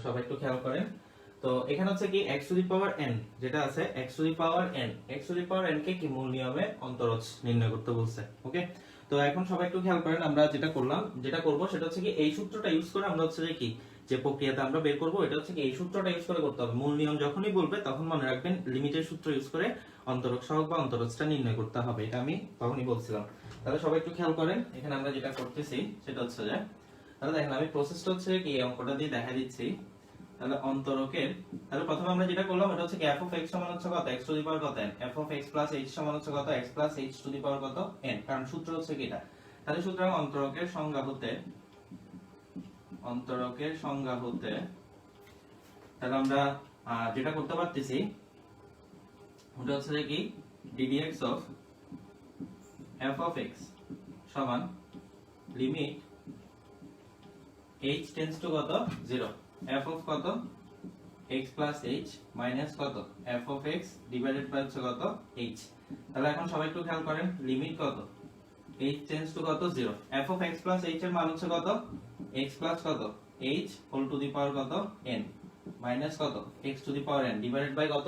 সবাই একটু খেয়াল করেন। তো এখানে হচ্ছে কি x to the power n যেটা আছে x to the power n, x to the power n কে কি মূল নিয়মে অন্তরজ নির্ণয় করতে বলছে। ওকে, তো এখন সবাই একটু খেয়াল করেন, আমরা যেটা করব সেটা হচ্ছে কি এই সূত্রটা ইউজ করে আমরা হচ্ছে কি যে প্রক্রিয়াতে আমরা বের করব এটা হচ্ছে কি এই সূত্রটা ইউজ করে করতে হবে। মূল নিয়ম যখনই বলবে তখন মনে রাখবেন লিমিটের সূত্র ইউজ করে অন্তরক সহগ বা অন্তরজটা নির্ণয় করতে হবে, এটা আমি তখনই বলছিলাম। তাহলে সবাই একটু খেয়াল করেন, এখানে আমরা যেটা করতেছি সেটা হচ্ছে যে তাহলে দেখেন আমি প্রসেসটা হচ্ছে কি এই অঙ্কটা দিয়ে দেখা দিচ্ছি। তাহলে অন্তরকের তাহলে প্রথমে আমরা যেটা করলাম এটা হচ্ছে কি f of x সমান হচ্ছে কত x টু দি পাওয়ার কত n, f of x plus h সমান হচ্ছে কত x plus h to the power কত n, কারণ সূত্র হচ্ছে কি এটা। তাহলে সুতরাং অন্তরকের সংজ্ঞা হতে তাহলে আমরা যেটা করতে পারতেছি ওটা হচ্ছে যে কি ddx of f of x সমান লিমিট h টেন্ডস টু কত 0 f of কত x plus h মাইনাস কত f of x divided by হচ্ছে কত h। তাহলে এখন সবাই একটু খেয়াল করেন লিমিট কত h টেন্ডস টু কত 0, f of x plus h এর মান হচ্ছে কত x plus কত h whole to the power কত n মাইনাস কত x to the power n divided by কত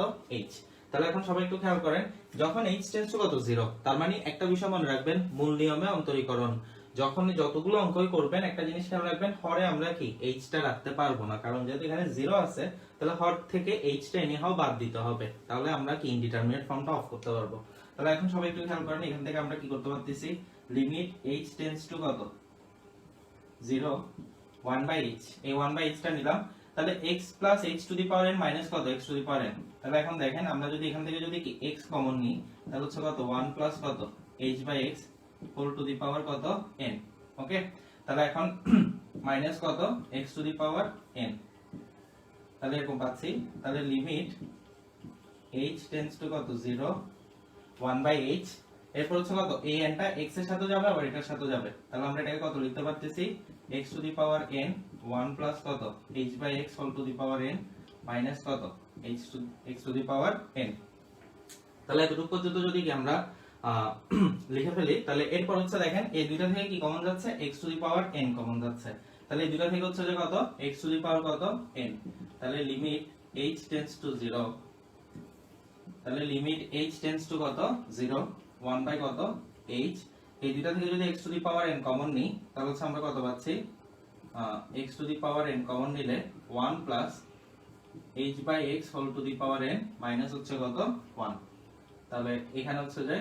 h। তাহলে এখন সবাই একটু খেয়াল করেন যখন h টেন্ডস টু কত 0 তার মানে একটা বিষয় মনে রাখবেন মূল নিয়মে অন্তরীকরণ যখন যতগুলো অঙ্কই করবেন একটা জিনিস খেয়াল রাখবেন হরে আমরা কি h টা রাখতে পারবো না, কারণ যেহেতু এখানে 0 আছে তাহলে হর থেকে h টা এনে হাও বাদ দিতে হবে, তাহলে আমরা কি ইনডিটারমিনেট ফর্মটা অফ করতে পারবো। তাহলে এখন সবাই একটু খেয়াল করেন এখান থেকে আমরা কি করতে পারতেছি লিমিট h টেন্ডস টু কত 0 1/h, এই 1/h টা নিলাম। তাহলে x plus h to the power n minus কত x to the power n। তাহলে এখন দেখেন আমরা যদি এখান থেকে যদি কি x কমন নিই তাহলে হচ্ছে কত 1 প্লাস কত h/x whole to the power কত n। ওকে, তাহলে এখন মাইনাস কত x to the power n, তাহলে এরকম পাচ্ছি। তাহলে লিমিট h টেন্ডস টু কত 0 1/h, এরপর হচ্ছে কত এই n টা x এর সাথে যাবে আবার এটার সাথে যাবে, তাহলে আমরা এটাকে কত লিখতে পারতেছি x to the power n 1 plus কত h/x whole to the power n minus কত x to the power n। তাহলে এতটুকু পর্যন্ত যদি কি আমরা লিখে ফেলি তাহলে এরপর হচ্ছে দেখেন এই দুইটা থেকে কি কমন যাচ্ছে x to the power n common যাচ্ছে। তাহলে এই দুইটা থেকে হচ্ছে যে কত x টু দি পাওয়ার কত n, তাহলে লিমিট h টেন্ডস টু 0, তাহলে লিমিট h টেন্ডস টু কত 0 1 বাই কত h, এই দুইটা থেকে যদি x to the power n common নিই তাহলে হচ্ছে আমরা কত পাচ্ছি x to the power n common নিলে 1 plus h/x whole to the power n minus হচ্ছে কত 1। তাহলে এখানে হচ্ছে যে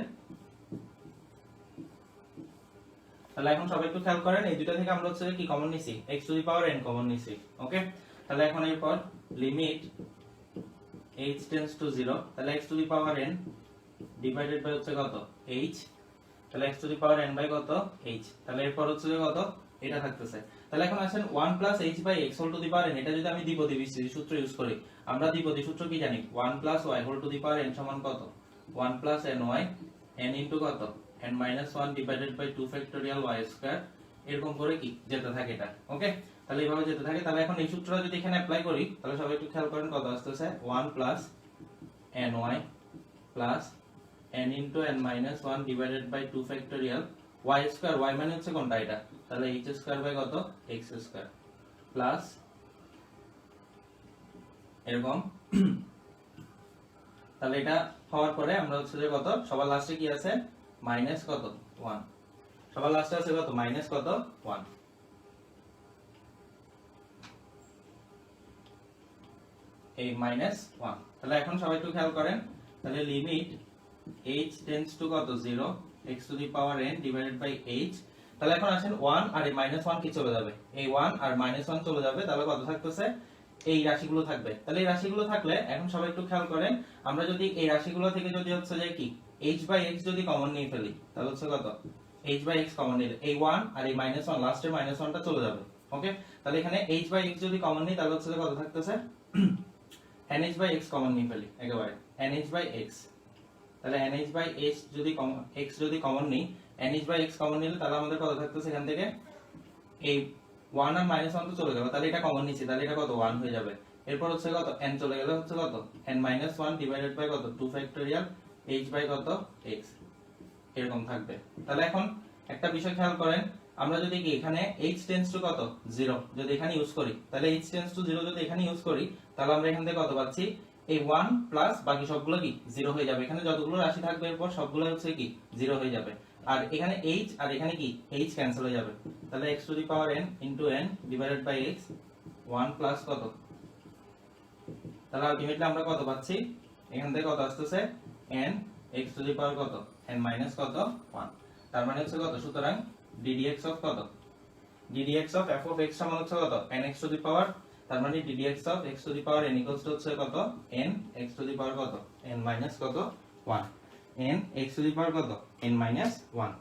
তাহলে এখন সবাই একটু খেয়াল করেন এই দুটো থেকে আমরা হচ্ছে কি কমন নিছি x to the power n common নিছি। ওকে, তাহলে এখন এরপর লিমিট h টেন্ডস টু 0, তাহলে x to the power n divided by হচ্ছে কত h, তাহলে x to the power n by কত h। তাহলে এরপর হচ্ছে যে কত এটা থাকতেছে। তাহলে এখন আসেন 1 plus h/x whole to the power n, এটা যদি আমি দ্বিপদী বিস্তৃতি সূত্র ইউজ করি, আমরা দ্বিপদী সূত্র কি জানি 1 প্লাস y whole to the power n সমান কত 1 প্লাস ny n ইনটু কত n minus 1 divided by 2 factorial y square, এরকম করে কি যেতে থাকে এটা। ওকে, তাহলে এইভাবে যেতে থাকে। তাহলে এখন এই সূত্রটা যদি এখানে অ্যাপ্লাই করি তাহলে সবাই একটু খেয়াল করেন কত আসতেছে 1 plus ny plus n into n minus 1 divided by 2 factorial y square, y মানে হচ্ছে কোনটা এটা, তাহলে h স্কয়ার বাই কত x স্কয়ার প্লাস এরকম। তাহলে এটা হওয়ার পরে আমরা হচ্ছে যে কত সবার লাস্টে কি আছে মাইনাস কত 1, সবার লাস্টে আছে কত মাইনাস কত 1, এই মাইনাস 1। তাহলে এখন সবাই একটু খেয়াল করেন তাহলে লিমিট h টেন্ডস টু কত 0 x to the power n divided by h। তাহলে এখন আসেন 1 আর এই মাইনাস 1 কি চলে যাবে, এই 1 আর মাইনাস 1 চলে যাবে, তাহলে কত থাকতেছে এই রাশিগুলো থাকবে। তাহলে এই রাশিগুলো থাকলে এখন সবাই একটু খেয়াল করেন আমরা যদি এই রাশিগুলো থেকে যদি হচ্ছে যে কি h/x যদি কমন নিয়ে ফেলি তাহলে হচ্ছে কত h/x কমন নিলে এই 1 আর এই মাইনাস 1 লাস্টের মাইনাস 1 টা চলে যাবে। ওকে, তাহলে এখানে h/x যদি কমন নিই তাহলে হচ্ছে কত থাকতেছে nh/x কমন নিয়ে ফেলি একেবারে nh/x, তাহলে nh/x যদি x যদি কমন নিই nh/x কমন নিলে তাহলে আমাদের কত থাকতেছে এখান থেকে এই 1 আর মাইনাস 1 তো চলে যাবে, তাহলে এটা কমন নিছি তাহলে এটা কত 1 হয়ে যাবে। এরপর হচ্ছে কত n চলে গেলে হচ্ছে কত n মাইনাস 1 ডিভাইডেড বাই কত 2 ফ্যাক্টোরিয়াল h বাই কত x, এরকম থাকবে। তাহলে এখন একটা বিষয় খেয়াল করেন আমরা যদি কি এখানে h টেন্ডস টু কত 0 যদি এখানে ইউজ করি, তাহলে h টেন্ডস টু 0 যদি এখানে ইউজ করি, তাহলে আমরা এখান থেকে কত পাচ্ছি, এই 1 প্লাস বাকি সবগুলো কি 0 হয়ে যাবে। এখানে যতগুলো রাশি থাকবে এরপর সবগুলো হচ্ছে কি 0 হয়ে যাবে। আর এখানে h আর এখানে কি h ক্যান্সেল হয়ে যাবে। তাহলে x to the power n into n divided by x 1 plus কত, তাহলে আলটিমেটলি আমরা কত পাচ্ছি, এখান থেকে কত আসতেছে n x to the power কত n মাইনাস কত 1। তার মানে হচ্ছে কত, সুতরাং ddx অফ কত, ddx of f of x সমান হচ্ছে কত n x টু দি পাওয়ার, তার মানে ddx of x to the power n equals to হচ্ছে কত n x to the power কত n মাইনাস কত 1, n x to the power কত n মাইনাস 1।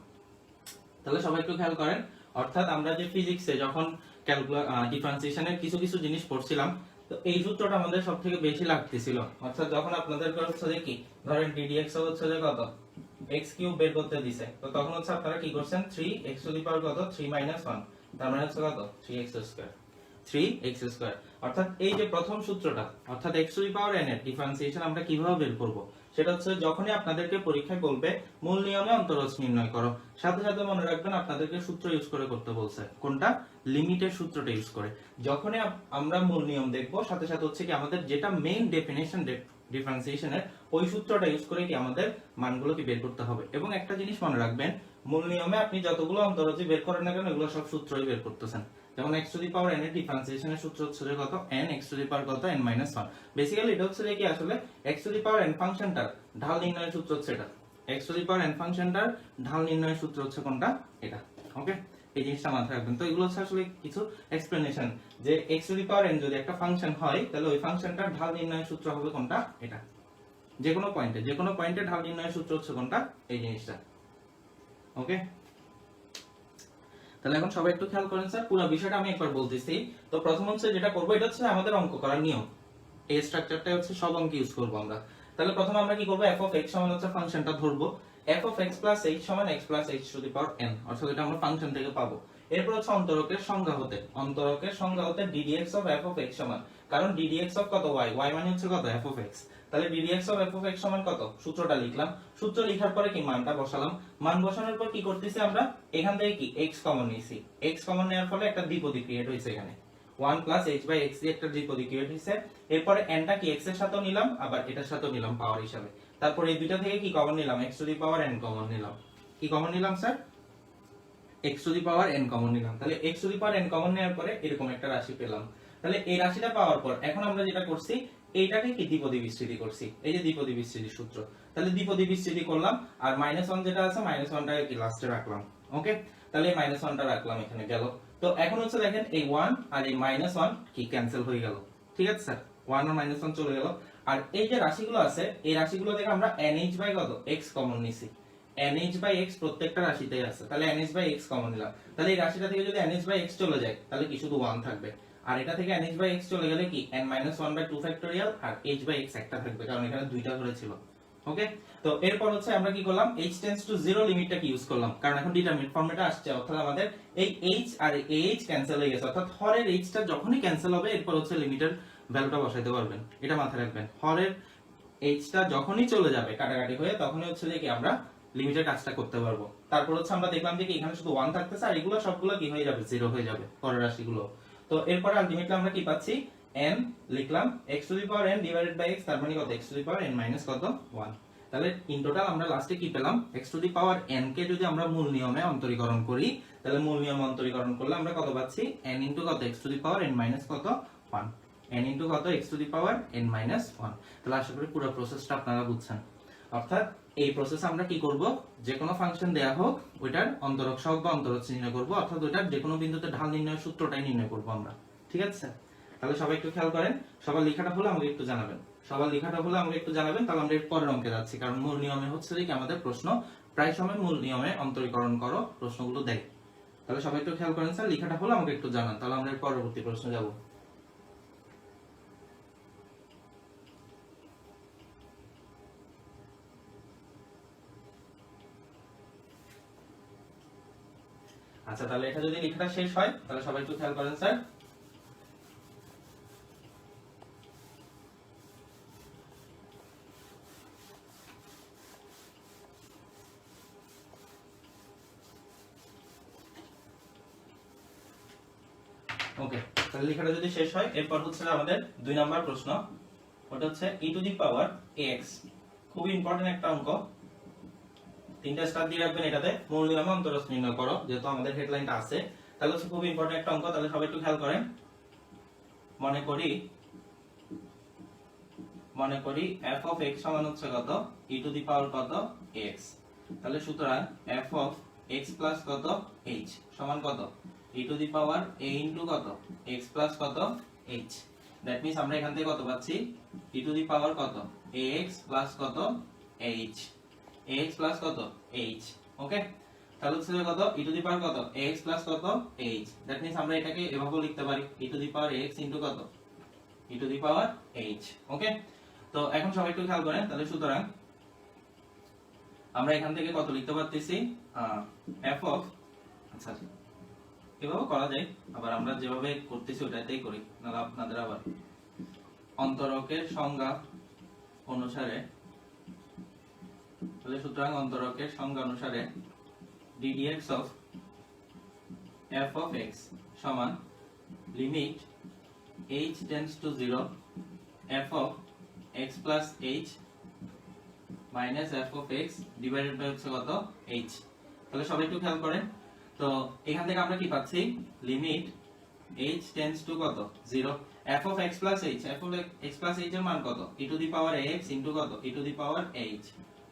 তাহলে সবাই একটু খেয়াল করেন, অর্থাৎ আমরা যে ফিজিক্সে যখন ডিফারেন্সিয়েশনের কিছু কিছু জিনিস পড়ছিলাম, তো এই সূত্রটা আমাদের সবথেকে বেশি লাগতেছিল। অর্থাৎ যখন আপনাদের হচ্ছে যে কি ধরেন ddx হচ্ছে যে কত x কিউব বের করতে দিছে, তো তখন হচ্ছে আপনারা কি করছেন 3x টু দি পাওয়ার কত 3 মাইনাস 1, তার মানে হচ্ছে কত 3x স্কয়ার, 3x স্কয়ার। অর্থাৎ এই যে প্রথম সূত্রটা, অর্থাৎ x to the power n এর ডিফারেন্সিয়েশন আমরা কিভাবে বের করব, সেটা হচ্ছে যখনই আপনাদেরকে পরীক্ষায় বলবে মূল নিয়মে অন্তরজ নির্ণয় করো, সাথে সাথে মনে রাখবেন আপনাদেরকে সূত্র ইউজ করে করতে বলছে, কোনটা, লিমিটের সূত্রটা ইউজ করে। যখনই আমরা মূল নিয়ম দেখব, সাথে সাথে হচ্ছে কি আমাদের যেটা মেইন ডেফিনিশন ডিফারেন্সিয়েশনের ওই সূত্রটা ইউজ করে কি আমাদের মানগুলোকে বের করতে হবে। এবং একটা জিনিস মনে রাখবেন, মূল নিয়মে আপনি যতগুলো অন্তরজই বের করেন না কেন, এগুলো সব সূত্রই বের করতেছেন। যেমন x to the power n এর ডিফারেন্সিয়েশনের সূত্র হচ্ছে কত n x to the power কত n মাইনাস 1। বেসিক্যালি এটা হচ্ছে কি আসলে x to the power n ফাংশনটার ঢাল নির্ণয়ের সূত্র হচ্ছে এটা, x to the power n ফাংশনটার ঢাল নির্ণয়ের সূত্র হচ্ছে কোনটা, এটা। ওকে, এই জিনিসটা মাথায় রাখবেন। তো এগুলো হচ্ছে আসলে কিছু এক্সপ্লেনেশন, যে x to the power n যদি একটা ফাংশন হয়, তাহলে ওই ফাংশনটার ঢাল নির্ণয়ের সূত্র হবে কোনটা, এটা। যে কোনো পয়েন্টে ঢাল নির্ণয়ের সূত্র হচ্ছে কোনটা, এই জিনিসটা। ওকে, তাহলে এখন সবাই একটু খেয়াল করেন স্যার, পুরো বিষয়টা আমি একবার বলতেছি। তো প্রথম হচ্ছে যেটা করব, এটা হচ্ছে আমাদের অঙ্ক করার নিয়ম, এই স্ট্রাকচারটা হচ্ছে সব অঙ্কে ইউজ করব আমরা। তাহলে প্রথমে আমরা কি করব, f of x সমান হচ্ছে ফাংশনটা ধরবো, f of x plus h সমান x plus h to the power n, অর্থাৎ এটা আমরা ফাংশন থেকে পাবো। এরপর হচ্ছে অন্তরকের সংজ্ঞা হতে ddx of f of x সমান, কারণ ddx of কত y, y মানে হচ্ছে কত f of x, তাহলে ddx of f of x সমান কত, সূত্রটা লিখলাম, সূত্র লেখার পরে কি মানটা বসালাম, মান বসানোর পর কি করতেছি আমরা, এখান থেকে কি x কমন নিয়েছি, x কমন নেওয়ার ফলে একটা দ্বিপদী ক্রিয়েট হয়েছে, এখানে 1 plus h by x দিয়ে একটা দ্বিপদী ক্রিয়েট হয়েছে। এরপরে n টা কি x এর সাথেও নিলাম, আবার এটার সাথেও নিলাম পাওয়ার হিসাবে। তারপর এই দুইটা থেকে কি কমন নিলাম, x to the power n common নিলাম। কি কমন নিলাম sir, x to the power n common নিলাম। তাহলে x to the power n common নেওয়ার পরে এরকম একটা রাশি পেলাম। তাহলে এই রাশিটা পাওয়ার পর এখন আমরা যেটা করছি, এইটাকে কি দ্বিপদী বিস্তৃতি করছি, এই যে দ্বিপদী বিস্তৃতি সূত্র। তাহলে দ্বিপদী বিস্তৃতি করলাম, আর -1 যেটা আছে -1টাকে কি লাস্টে রাখলাম। ওকে, তাহলে -1টা রাখলাম, এখানে গেল। তো এখন হচ্ছে দেখেন এই 1 আর এই -1 কি ক্যান্সেল হয়ে গেল, ঠিক আছে স্যার, 1 আর -1 চলে গেল। আর এই যে রাশিগুলো আছে, এই রাশিগুলো থেকে আমরা nh বাই কত x কমন নিছি, nh বাই x প্রত্যেকটা রাশিতেই আছে, তাহলে nh বাই x কমন নিলাম। তাহলে এই রাশিটা থেকে যদি nh বাই x চলে যায়, তাহলে কি শুধু 1 থাকবে, আর এটা থেকে nh বাই x চলে গেলে কি n - 1 বাই 2 ফ্যাক্টোরিয়াল, আর h বাই x একটা থাকবে, কারণ এখানে দুইটা করে ছিল। ওকে, তো এরপর হচ্ছে আমরা কি করলাম, h টেন্ডস টু 0 লিমিটটা কি ইউজ করলাম, কারণ এখন ডিটারমিনেন্ট ফর্মেটে আসছে, অর্থাৎ আমাদের এই h আর এই h ক্যান্সেল হয়ে গেছে, অর্থাৎ হরের h টা যখনই ক্যান্সেল হবে, এরপর হচ্ছে লিমিটের ভ্যালুটা বসাইতে পারবেন, এটা মাথায় রাখবেন। হরের h টা যখনই চলে যাবে কাটাকাটি হয়ে, তখনই হচ্ছে যে কি আমরা লিমিটের কাজটা করতে পারবো। তারপর হচ্ছে আমরা দেখলাম যে এখানে শুধু 1 থাকতেছে, আর এগুলো সবগুলো কি হয়ে যাবে, 0 হয়ে যাবে পরের রাশিগুলো। তো এরপর আলটিমেটলি আমরা কি পাচ্ছি, n লিখলাম x to the power n divided by x, তার মানে কত x to the power n minus কত 1। তাহলে ইন টোটাল আমরা লাস্টে কি পেলাম, x to the power n কে যদি আমরা মূল নিয়মে অন্তরীকরণ করি, তাহলে মূল নিয়মে অন্তরীকরণ করলে আমরা কত পাচ্ছি, n ইনটু কত x to the power n minus কত 1, n ইনটু কত x to the power n minus 1। তাহলে আশা করি পুরো প্রসেসটা আপনারা বুঝছেন। অর্থাৎ এই প্রসেসে আমরা কি করব, যে কোনো ফাংশন দেয়া হোক ওইটার অন্তরক সহগ বা অন্তরজ নির্ণয় করব, অর্থাৎ ওইটার যে কোনো বিন্দুতে ঢাল নির্ণয়ের সূত্রটাই নির্ণয় করব আমরা, ঠিক আছে স্যার। তাহলে সবাই একটু খেয়াল করেন, সবার লেখাটা হলে আমাকে একটু জানাবেন, তাহলে আমরা এর পরের অঙ্কে যাচ্ছি, কারণ মূল নিয়মে হচ্ছে যে আমাদের প্রশ্ন প্রায় সময় মূল নিয়মে অন্তরীকরণ করো প্রশ্নগুলো দেয়। তাহলে সবাই একটু খেয়াল করেন স্যার, লেখাটা হলে আমাকে একটু জানান, তাহলে আমরা এর পরবর্তী প্রশ্নে যাব। আচ্ছা, তাহলে এটা যদি লেখাটা শেষ হয়, তাহলে সবাই একটু খেয়াল করেন স্যার। ওকে, তাহলে লেখাটা যদি শেষ হয় এরপর হচ্ছে আমাদের 2 নাম্বার প্রশ্ন, ওটা হচ্ছে e to the power ax। খুবই ইম্পর্টেন্ট একটা অঙ্ক, 3টা স্টার দিয়ে রাখবেন এটাতে। মূল নিয়মে অন্তরজ নির্ণয় করো, যেহেতু আমাদের হেডলাইনটা আছে, তাহলে হচ্ছে খুব ইম্পর্টেন্ট একটা অঙ্ক। তাহলে সবাই একটু খেয়াল করেন। মনে করি f of x সমান হচ্ছে কত, e টু দি পাওয়ার কত, x। তাহলে সুতরাং f of x প্লাস কত, h সমান কত, e to the power a into কত, x প্লাস কত, h। দ্যাট মিন্স আমরা এখান থেকে কত পাচ্ছি, e টু দি পাওয়ার কত, ax প্লাস কত, h, ax প্লাস কত, h। ওকে, তাহলে হচ্ছে কত, e টু দি পাওয়ার কত, ax প্লাস কত, h। দ্যাট মিন্স আমরা এটাকে এভাবেও লিখতে পারি, e to the power ax into কত, e to the power h। ওকে, তো এখন সবাই একটু খেয়াল করেন। তাহলে সুতরাং আমরা এখান থেকে কত লিখতে পারতেছি, f of, আচ্ছা এভাবে করা যায়, আবার আমরা যেভাবে করতেছি ওটাতেই করি, নাহলে আপনাদের আবার অন্তরকের সংজ্ঞা অনুসারে, তাহলে সুতরাং অন্তরকের সংজ্ঞা অনুসারে ddx of f of x সমান limit h tends to 0 f of x plus h minus f of x divided by হচ্ছে কত, h। তাহলে সবাই একটু খেয়াল করেন। তো এখান থেকে আমরা কি পাচ্ছি, লিমিট h tends to কত, 0 f of x plus h, f of x plus h এর মান কত, e to the power ax into কত, e to the power h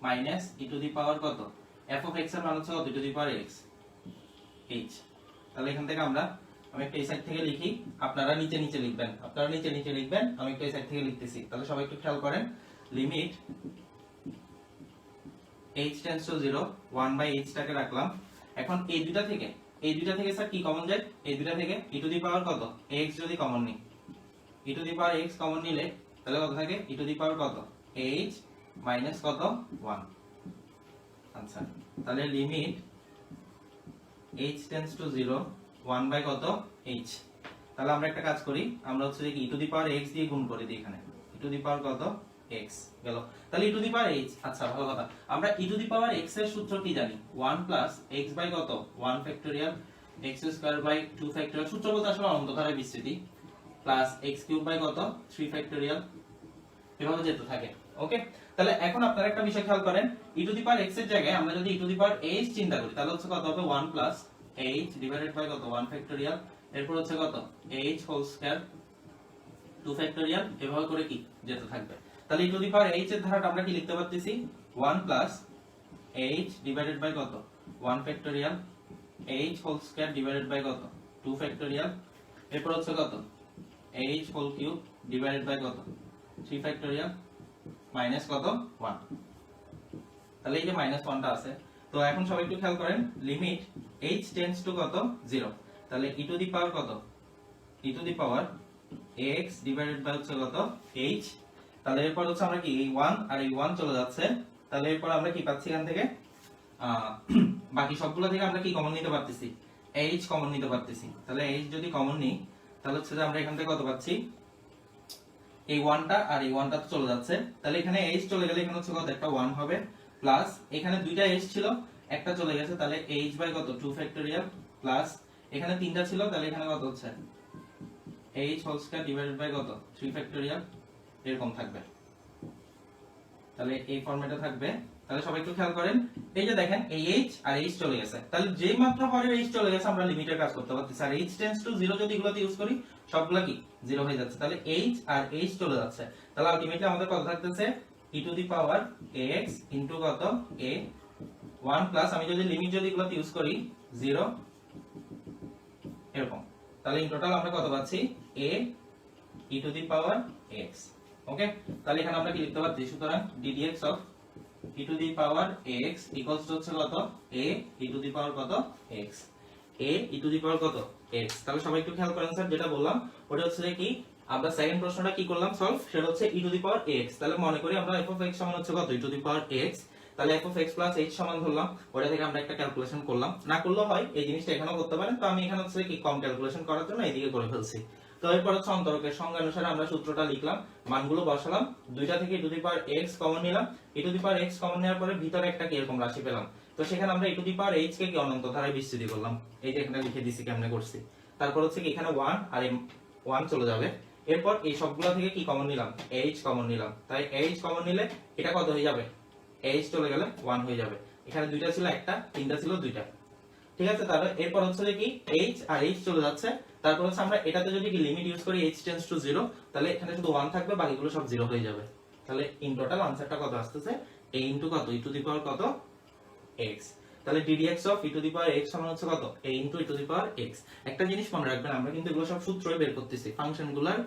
minus e to the power কত, f of x এর মান হচ্ছে কত, e to the power x, h। তাহলে এখান থেকে আমি একটা এই সাইড থেকে লিখি, আপনারা নিচে নিচে লিখবেন, আমি একটা এই সাইড থেকে লিখতেছি। তাহলে সবাই একটু খেয়াল করেন। Limit h tends to 0 1/h টাকে রাখলাম। এখন এই দুটো থেকে স্যার কি কমন যায়, এই দুটো থেকে e টু দি পাওয়ার কত, x যদি কমন নিই, e to the power x common নিলে তাহলে কত থাকে, e টু দি পাওয়ার কত, h মাইনাস কত, 1। আচ্ছা, তাহলে limit h tends to 0 1 by কত, h। তাহলে আমরা একটা কাজ করি, আমরা হচ্ছে কি e to the power x দিয়ে গুণ করে দিই এখানে, e টু দি পাওয়ার কত, x গেল। তাহলে e to the power h, আচ্ছা ভালো কথা, আমরা e to the power x এর সূত্র কি জানি, 1 প্লাস x বাই কত, 1 factorial x square by 2 factorial, সূত্র বলতে আসলে অনন্ত ধারার বিস্তৃতি, প্লাস x কিউব বাই কত, 3 ফ্যাক্টরিয়াল, এভাবে যেতে থাকে। ওকে, তাহলে এখন আপনারা একটা বিষয় খেয়াল করেন, e to the power x এর জায়গায় আমরা যদি e to the power h চিন্তা করি, তাহলে হচ্ছে কত হবে, 1 প্লাস h ডিভাইডেড বাই কত, 1 ফ্যাক্টরিয়াল, এরপর হচ্ছে কত, h হোল স্কয়ার 2 ফ্যাক্টরিয়াল, এভাবে করে কি যেতে থাকবে। তাহলে e to the power h এর ধারাটা আমরা কি লিখতে পারতেছি, 1 প্লাস h ডিভাইডেড বাই কত, 1 factorial, h whole square divided by কত, 2 ফ্যাক্টরিয়াল, এরপর হচ্ছে কত, h whole cube divided by কত, 3 ফ্যাক্টরিয়াল, মাইনাস কত, 1। তাহলে এই যে মাইনাস 1টা আছে। তো এখন সবাই একটু খেয়াল করেন, লিমিট h টেন্ডস টু কত, 0। তাহলে e টু দি পাওয়ার কত, e to the power x divided by হচ্ছে কত, h। তাহলে এরপর হচ্ছে আমরা কি এই 1 আর এই 1 চলে যাচ্ছে, তাহলে এরপর আমরা কি পাচ্ছি এখান থেকে, বাকি সবগুলো থেকে আমরা কি কমন নিতে পারতেছি, h কমন নিতে পারতেছি। তাহলে h যদি কমন নিই, তাহলে হচ্ছে যে আমরা এখান থেকে কত পাচ্ছি, এই 1টা আর এই 1টা তো চলে যাচ্ছে, তাহলে এখানে h চলে গেলে এখানে হচ্ছে কত, একটা 1 হবে, প্লাস এখানে দুইটা h ছিল, একটা চলে গেছে, তাহলে h বাই কত, 2 ফ্যাক্টরিয়াল, প্লাস এখানে তিনটা ছিল, তাহলে এখানে কত হচ্ছে, h whole square divided by কত, 3 ফ্যাক্টরিয়াল, এরকম থাকবে। তাহলে এই ফরম্যাটে থাকবে। তাহলে সবাই একটু খেয়াল করেন, এই যে দেখেন এই h আর h চলে গেছে, তাহলে যেই মাত্র হরে h চলে গেছে আমরা লিমিটের কাজ করতে পারতেছি, আর h টেন্ডস টু 0 যদি এগুলোতে ইউজ করি সবগুলা কি 0 হয়ে যাচ্ছে, তাহলে h আর h চলে যাচ্ছে। তাহলে আলটিমেটলি আমাদের কত থাকতেছে, e to the power ax into কত, a 1 প্লাস, আমি যদি লিমিট যদি এগুলোতে ইউজ করি 0 এরকম, তাহলে ইন টোটাল আমরা কত পাচ্ছি, a e to the power x। ওকে, তাহলে এখানে আমরা কি লিখতে পারছি, সুতরাং ddx of e to the power x equals to হচ্ছে কত, a e to the power কত, x, a e to the power কত, x। তাহলে সবাই একটু খেয়াল করেন স্যার, যেটা বললাম ওটা হচ্ছে কি, আমরা সেকেন্ড প্রশ্নটা কি করলাম সলভ, সেটা হচ্ছে e to the power x। তাহলে মনে করি আমরা f of x সমান হচ্ছে কত, e to the power x, তাহলে f of x plus h সমান ধরলাম, ওটা থেকে আমরা একটা ক্যালকুলেশন করলাম, না করলেও হয় এই জিনিসটা এখানেও করতে পারেন, তো আমি এখানে হচ্ছে কি কম ক্যালকুলেশন করার জন্য এইদিকে করে ফেলছি। তো এরপর হচ্ছে অন্তরকের সংজ্ঞা অনুসারে আমরা সূত্রটা লিখলাম, মানগুলো বসালাম, দুইটা থেকে e to the power x common নিলাম, e to the power x common নেওয়ার পরে ভিতরে একটা কি এরকম রাশি পেলাম, তো সেখানে আমরা e to the power h কে কি অনন্ত ধারায় বিস্তৃতি করলাম, এই যে এখানে লিখে দিছি কেমনে করছি। তারপর হচ্ছে কি এখানে 1 আর 1 চলে যাবে। এরপর এই সবগুলো থেকে কি কমন নিলাম, h কমন নিলাম, তাই h কমন নিলে এটা কত হয়ে যাবে, h চলে গেলে 1 হয়ে যাবে। এখানে দুইটা ছিল একটা, তিনটা ছিল দুইটা, ঠিক আছে। তাহলে এরপর হচ্ছে যে কি h আর h চলে যাচ্ছে, তারপর হচ্ছে আমরা এটাতে যদি কি লিমিট ইউজ করি h টেন্ডস টু 0, তাহলে এখানে শুধু 1 থাকবে, বাকিগুলো সব 0 হয়ে যাবে। তাহলে ইন টোটাল আনসারটা কত আসতেছে, a ইনটু কত, e টু দি পাওয়ার কত x। তাহলে ddx of e to the power x সমান হচ্ছে কত, a into e to the power x। একটা জিনিস মনে রাখবেন, আমরা কিন্তু এগুলো সব সূত্রই বের করতেছি, ফাংশনগুলোর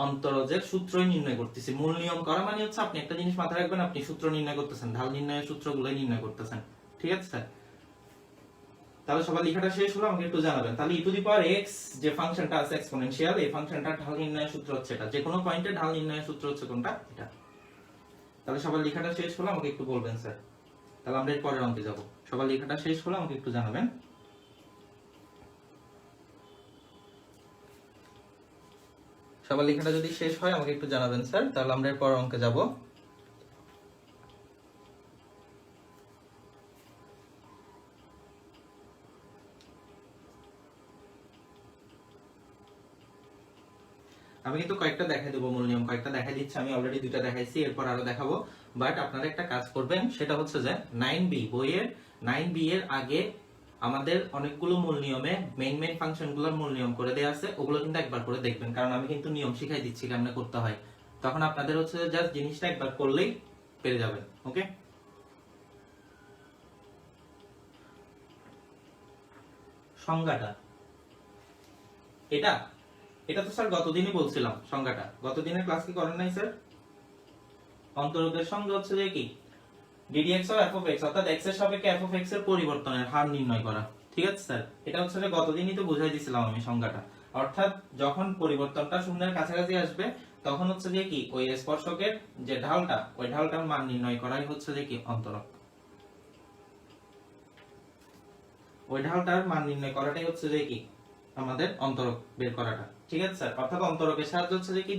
অন্তরজের সূত্রই নির্ণয় করতেছি। মূল নিয়ম করা মানে হচ্ছে আপনি একটা জিনিস মাথায় রাখবেন, আপনি সূত্র নির্ণয় করতেছেন, ঢাল নির্ণয়ের সূত্রগুলোই নির্ণয় করতেছেন, ঠিক আছে স্যার। তাহলে সবার লেখাটা শেষ হলো, আমাকে একটু জানাবেন। তাহলে e to the power x যে ফাংশনটা আছে এক্সপোনেনশিয়াল, এই ফাংশনটার ঢাল নির্ণয়ের সূত্র হচ্ছে এটা, যে কোনো পয়েন্টে ঢাল নির্ণয়ের সূত্র হচ্ছে কোনটা, এটা। তাহলে সবার লেখাটা শেষ হলো, আমাকে একটু বলবেন স্যার। তাহলে আমরা এর পরের অঙ্কে যাব। সবার লেখাটা শেষ হলো, আমাকে একটু জানাবেন। সবার লেখাটা যদি শেষ হয় আমাকে একটু জানাবেন স্যার, তাহলে আমরা এর পরের অঙ্কে যাব। আমি কিন্তু কয়েকটা দেখাই দেবো, মূল নিয়ম কয়েকটা দেখাই দিচ্ছি, আমি অলরেডি দুইটা দেখাইছি, এরপর আরো দেখাবো। বাট আপনারা একটা কাজ করবেন, সেটা হচ্ছে যে 9b বইয়ের 9b এর আগে আমাদের অনেকগুলো মূল নিয়মে মেইন ফাংশনগুলোর মূল নিয়ম করে দেয়া আছে, ওগুলো কিন্তু একবার করে দেখবেন, কারণ আমি কিন্তু নিয়ম শিখাই দিচ্ছি কেমনে করতে হয়। তখন আপনাদের হচ্ছে জাস্ট জিনিসটা একবার করলেই পেরে যাবেন। ওকে, সংজ্ঞাটা এটা এটা তো স্যার গতদিনই বলছিলাম, সংজ্ঞাটা গতদিনের ক্লাস কি করেন নাই স্যার? অন্তরকের সংজ্ঞা হচ্ছে যে কি ddx of f of x, অর্থাৎ x এর সাপেক্ষে f of x এর পরিবর্তনের হার নির্ণয় করা, ঠিক আছে স্যার। এটা হচ্ছে যে গতদিনই তো বুঝাই দিছিলাম আমি সংজ্ঞাটা। অর্থাৎ যখন পরিবর্তনটা শূন্যের কাছাকাছি আসবে, তখন হচ্ছে যে কি ওই স্পর্শকের যে ঢালটা, ওই ঢালটার মান নির্ণয় করাই হচ্ছে যে কি অন্তরক। ওই ঢালটার মান নির্ণয় করাটাই হচ্ছে যে কি আমাদের অন্তরক বের করাটা, ঠিক আছে স্যার। অর্থাৎ অন্তরকের সাহায্য হচ্ছে যে কি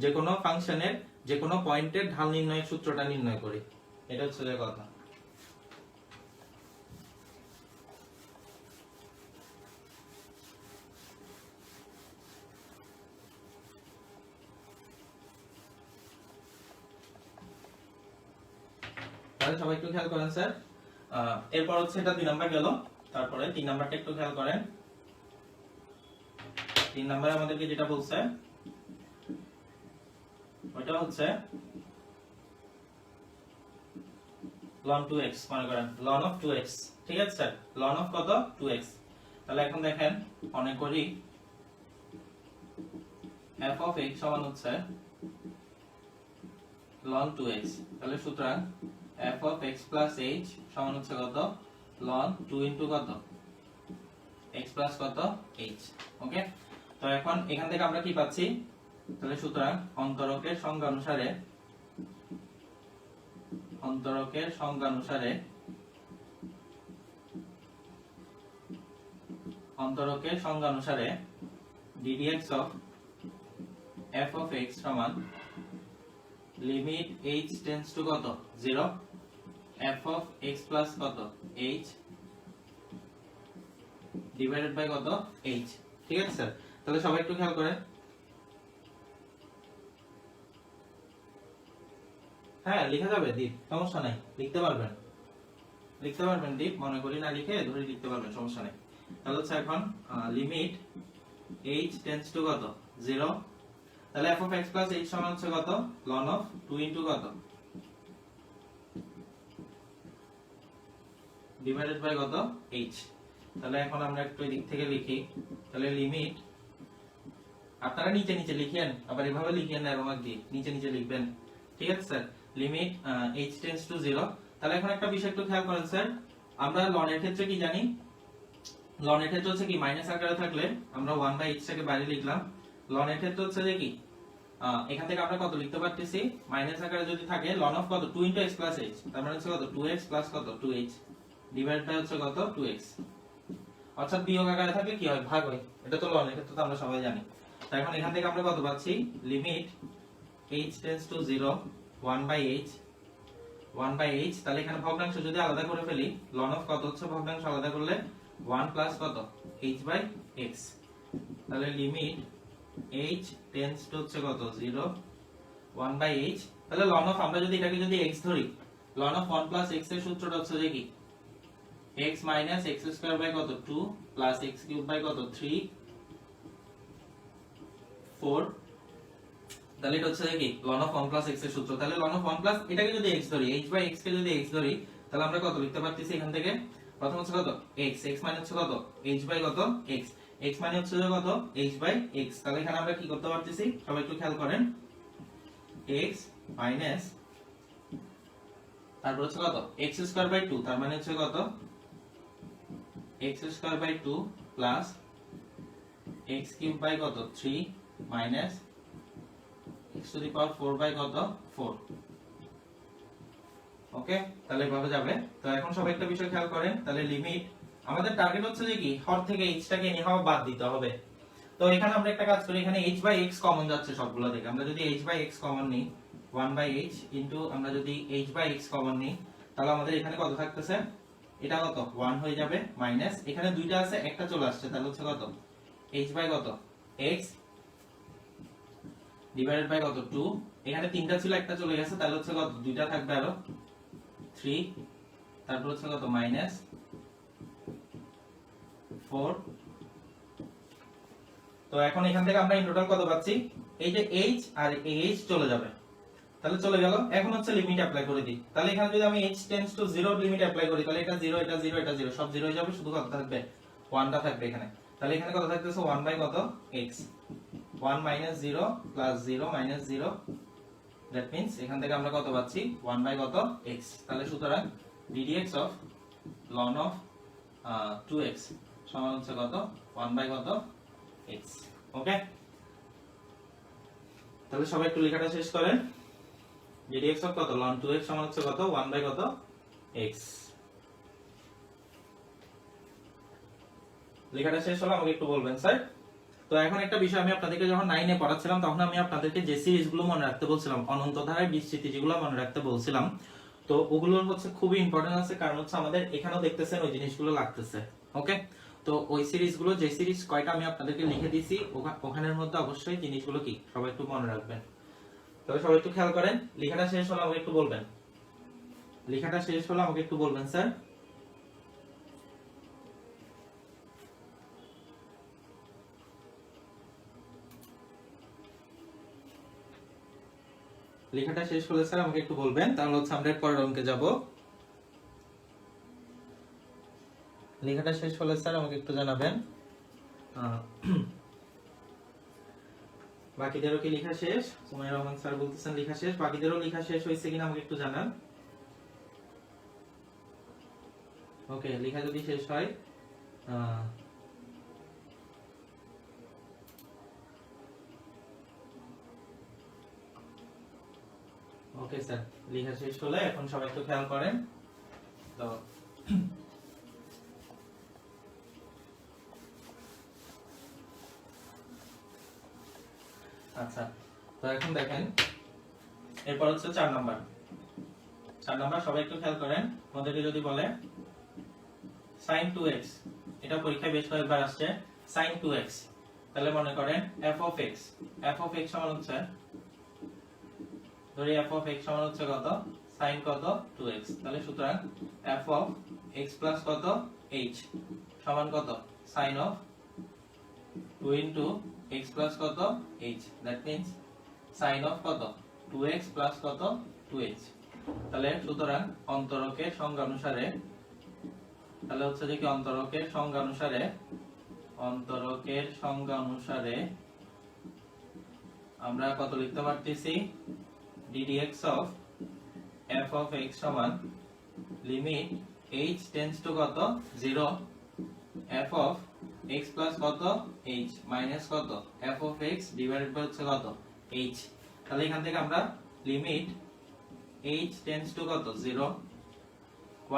যে কোনো ফাংশনের যে কোনো পয়েন্টের ঢাল নির্ণয়ের সূত্রটা নির্ণয় করি, এটা হচ্ছে যে কথা। তাহলে সবাই একটু খেয়াল করেন স্যার। এরপর হচ্ছে এটা 2 নাম্বার গেল, তারপরে 3 নাম্বারটা একটু খেয়াল করেন। 3 নাম্বারে আমাদেরকে যেটা বলছে ওটা হচ্ছে ln 2x, মনে করেন ln of 2x, ঠিক আছে স্যার। ln of কত 2x। তাহলে এখন দেখেন মনে করি f of x সমান হচ্ছে ln 2x, তাহলে সুতরাং f of x plus h সমান হচ্ছে কত ln 2 into কত x plus কত h। ওকে, তো এখন এখান থেকে আমরা কি পাচ্ছি, তাহলে সুতরাং অন্তরকের সংজ্ঞা অনুসারে ddx of f of x সমান লিমিট h টেন্ডস টু কত 0 f of x plus কত h ডিভাইডেড বাই কত h, ঠিক আছে স্যার। তাহলে সবাই একটু খেয়াল করেন। হ্যাঁ লেখা যাবে দীপ, সমস্যা নাই, লিখতে পারবেন দীপ, মনে করি না লিখে ধরে লিখতে পারবেন, সমস্যা নেই। তাহলে হচ্ছে এখন লিমিট h টেন্ডস টু কত 0, তাহলে f of x plus h সমান হচ্ছে কত ln of 2 into কত ডিভাইডেড বাই কত h। তাহলে এখন আমরা একটু দিক থেকে লিখি, তাহলে লিমিট, আপনারা নিচে নিচে লিখেন, আবার এভাবে লিখেন এরো মার্ক দিয়ে নিচে লিখবেন, ঠিক আছে sir. Limit h tends to 0। তাহলে এখন একটা বিষয় একটু খেয়াল করেন স্যার, আমরা ln এর ক্ষেত্রে কি জানি, ln এর ক্ষেত্রে হচ্ছে কি মাইনাস আকারে থাকলে আমরা 1/h টাকে বাইরে লিখলাম। ln এর ক্ষেত্রে হচ্ছে যে কি এখান থেকে আমরা কত লিখতে পারতেছি, মাইনাস আকারে যদি থাকে ln of কত 2 into x plus h, তার মানে হচ্ছে কত 2x plus কত 2h ডিভাইড বাই হচ্ছে কত 2x। অর্থাৎ বিয়োগ আকারে থাকলে কি হয়, ভাগ হয়, এটা তো ln এর ক্ষেত্রে তো আমরা সবাই জানি। তাই এখন এখান থেকে আমরা কত পাচ্ছি, limit h tends to 0 1/h। তাহলে এখানে ভগ্নাংশ যদি আলাদা করে ফেলি, ln of কত হচ্ছে ভগ্নাংশ আলাদা করলে 1 প্লাস কত h বাই x, তাহলে লিমিট h টেন্ডস টু হচ্ছে কত 0 1/h। তাহলে ln অফ আমরা যদি এটাকে যদি x ধরি, ln অফ 1 প্লাস x এর সূত্রটা হচ্ছে যে কি x minus x square by কত 2 প্লাস x কিউব বাই কত 3 4। তাহলে এটা হচ্ছে কি ln অফ 1 প্লাস x এর সূত্র। তাহলে ln অফ 1 প্লাস এটাকে যদি x ধরি, h বাই x কে যদি x ধরি, তাহলে আমরা কত লিখতে পারতেছি এখান থেকে? প্রথম হচ্ছে কত x, x মানে হচ্ছে কত h বাই কত x, x মানে হচ্ছে কত h বাই x। তাহলে এখানে আমরা কি করতে পারতেছি সবাই একটু খেয়াল করেন, x মাইনাস তারপর হচ্ছে কত x স্কয়ার বাই 2, তার মানে হচ্ছে কত x square by 2 plus x cube by কত 3 minus x to the power 4 by কত 4। ওকে, তাহলে এভাবে যাবে। তো এখন সবাই একটা বিষয় খেয়াল করেন, তাহলে লিমিট আমাদের টার্গেট হচ্ছে যে কি হর থেকে h টাকে এনি হাও বাদ দিতে হবে। তো এখানে আমরা একটা কাজ করি, এখানে h বাই x কমন যাচ্ছে সবগুলো থেকে, আমরা যদি h বাই x কমন নিই 1/h ইনটু আমরা যদি h বাই x কমন নিই, তাহলে আমাদের এখানে কত থাকতেছে, এটা কত 1 হয়ে যাবে মাইনাস এখানে দুইটা আছে একটা চলে আসছে, তাহলে হচ্ছে কত h বাই কত x ডিভাইডেড বাই কত 2, এখানে তিনটা ছিল একটা চলে গেছে, তাহলে হচ্ছে কত দুইটা থাকবে আরো 3, তারপর হচ্ছে কত মাইনাস 4। তো এখন এখান থেকে আমরা ইন টোটাল কত পাচ্ছি, এই যে h আর এই h চলে যাবে, তাহলে চলে গেল। এখন হচ্ছে লিমিট অ্যাপ্লাই করে দিই, তাহলে এখানে যদি আমি h tends to 0 limit apply করি, তাহলে এটা 0 এটা 0 এটা 0 সব 0 হয়ে যাবে, শুধু কত থাকবে 1 টা থাকবে এখানে। তাহলে এখানে কত থাকতেছে 1 বাই কত x, 1 minus 0 plus 0 minus 0, that means এখান থেকে আমরা কত পাচ্ছি 1 বাই কত x। তাহলে সুতরাং ddx of ln of 2x সমান হচ্ছে কত 1 বাই কত x। ওকে, তাহলে সবাই একটু লেখাটা শেষ করেন, ddx অফ কত ln 2x সমান হচ্ছে কত 1 বাই কত x। লেখাটা শেষ হলো, আমাকে একটু বলবেন স্যার। তো এখন একটা বিষয়, আমি আপনাদেরকে যখন 9 এ পড়াচ্ছিলাম তখন আমি আপনাদেরকে যে সিরিজগুলো মনে রাখতে বলছিলাম, অনন্ত ধারায় বিস্তৃতি যেগুলো মনে রাখতে বলছিলাম, তো ওগুলোর হচ্ছে খুবই ইম্পর্টেন্ট আছে, কারণ হচ্ছে আমাদের এখানেও দেখতেছেন ওই জিনিসগুলো লাগতেছে। ওকে, তো ওই সিরিজগুলো যে সিরিজ কয়টা আমি আপনাদেরকে লিখে দিয়েছি ওখানের মধ্যে অবশ্যই জিনিসগুলো কি সবাই একটু মনে রাখবেন। তবে সবাই একটু খেয়াল করেন, লেখাটা শেষ হলো আমাকে একটু বলবেন, লেখাটা শেষ হলো আমাকে একটু বলবেন স্যার। লেখাটা শেষ হলে স্যার আমাকে একটু বলবেন, তাহলে হচ্ছে আমরা পরের অঙ্কে যাব। লেখাটা শেষ হলে স্যার আমাকে একটু জানাবেন। বাকিদেরও কি লেখা শেষ? সুমাইয়া রহমান স্যার বলতেছেন লেখা শেষ, বাকিদেরও লেখা শেষ হয়েছে কিনা আমাকে একটু জানান। ওকে, লেখা যদি শেষ হয় ওকে স্যার, লেখা শেষ হলে এখন সবাই একটু খেয়াল করেন। তো আচ্ছা, তো এখন দেখেন এরপর হচ্ছে 4 নাম্বার। 4 নাম্বার সবাই একটু খেয়াল করেন, আমাদেরকে যদি বলে sin 2x, এটা পরীক্ষায় বেশ কয়েকবার আসছে sin 2x, তাহলে মনে করেন f of x সমান হচ্ছে, ধরি f of x সমান হচ্ছে কত sin কত 2x, তাহলে সুতরাং f of x প্লাস কত h সমান কত sin of 2 into x plus কত h, that means sin of কত 2x plus কত 2h। তাহলে সুতরাং অন্তরকের সংজ্ঞা অনুসারে, তাহলে হচ্ছে যে কি অন্তরকের সংজ্ঞা অনুসারে আমরা কত লিখতে পারতেছি, ddx of f of x সমান লিমিট h টেন্ডস টু কত 0 f of x plus কত h মাইনাস কত f of x divided by হচ্ছে কত h। তাহলে এখান থেকে আমরা লিমিট h টেন্ডস টু কত 0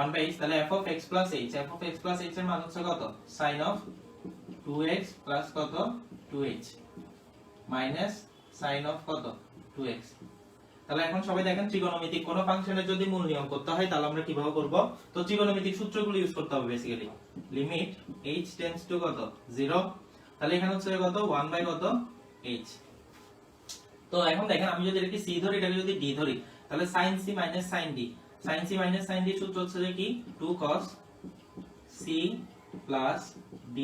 1 বাই h, তাহলে f of x plus h, f of x plus h এর মান হচ্ছে কত sin of 2x plus কত 2h মাইনাস sin of কত 2x। তাহলে এখন সবাই দেখেন ত্রিকোণমিতিক কোন ফাংশনের যদি মূল নিয়ম করতে হয় তাহলে আমরা কিভাবে করব, তো ত্রিকোণমিতিক সূত্রগুলো ইউজ করতে হবে basically. Limit h tends to কত 0, তাহলে এখানে হচ্ছে কত 1 বাই কত h। তো এখন দেখেন আমি যদি এটাকে c ধরি এটাকে যদি d ধরি তাহলে sin c minus sin d, sin c minus sin d সূত্র হচ্ছে যে কি 2 cos c plus d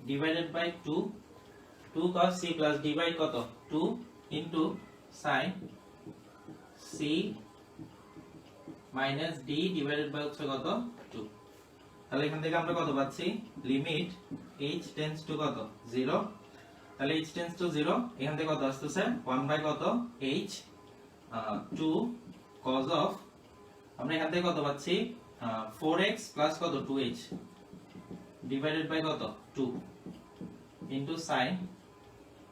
divided by 2 cos c plus d by কত 2 into sin c minus d divided by হচ্ছে কত 2। তাহলে এখান থেকে আমরা কত পাচ্ছি লিমিট h টেন্ডস টু কত 0, তাহলে h টেন্ডস টু 0 এখান থেকে কত আসছে 1 বাই কত h 2 cos অফ, আমরা এখান থেকে কত পাচ্ছি 4x প্লাস কত 2h ডিভাইডেড বাই কত 2 ইনটু sin,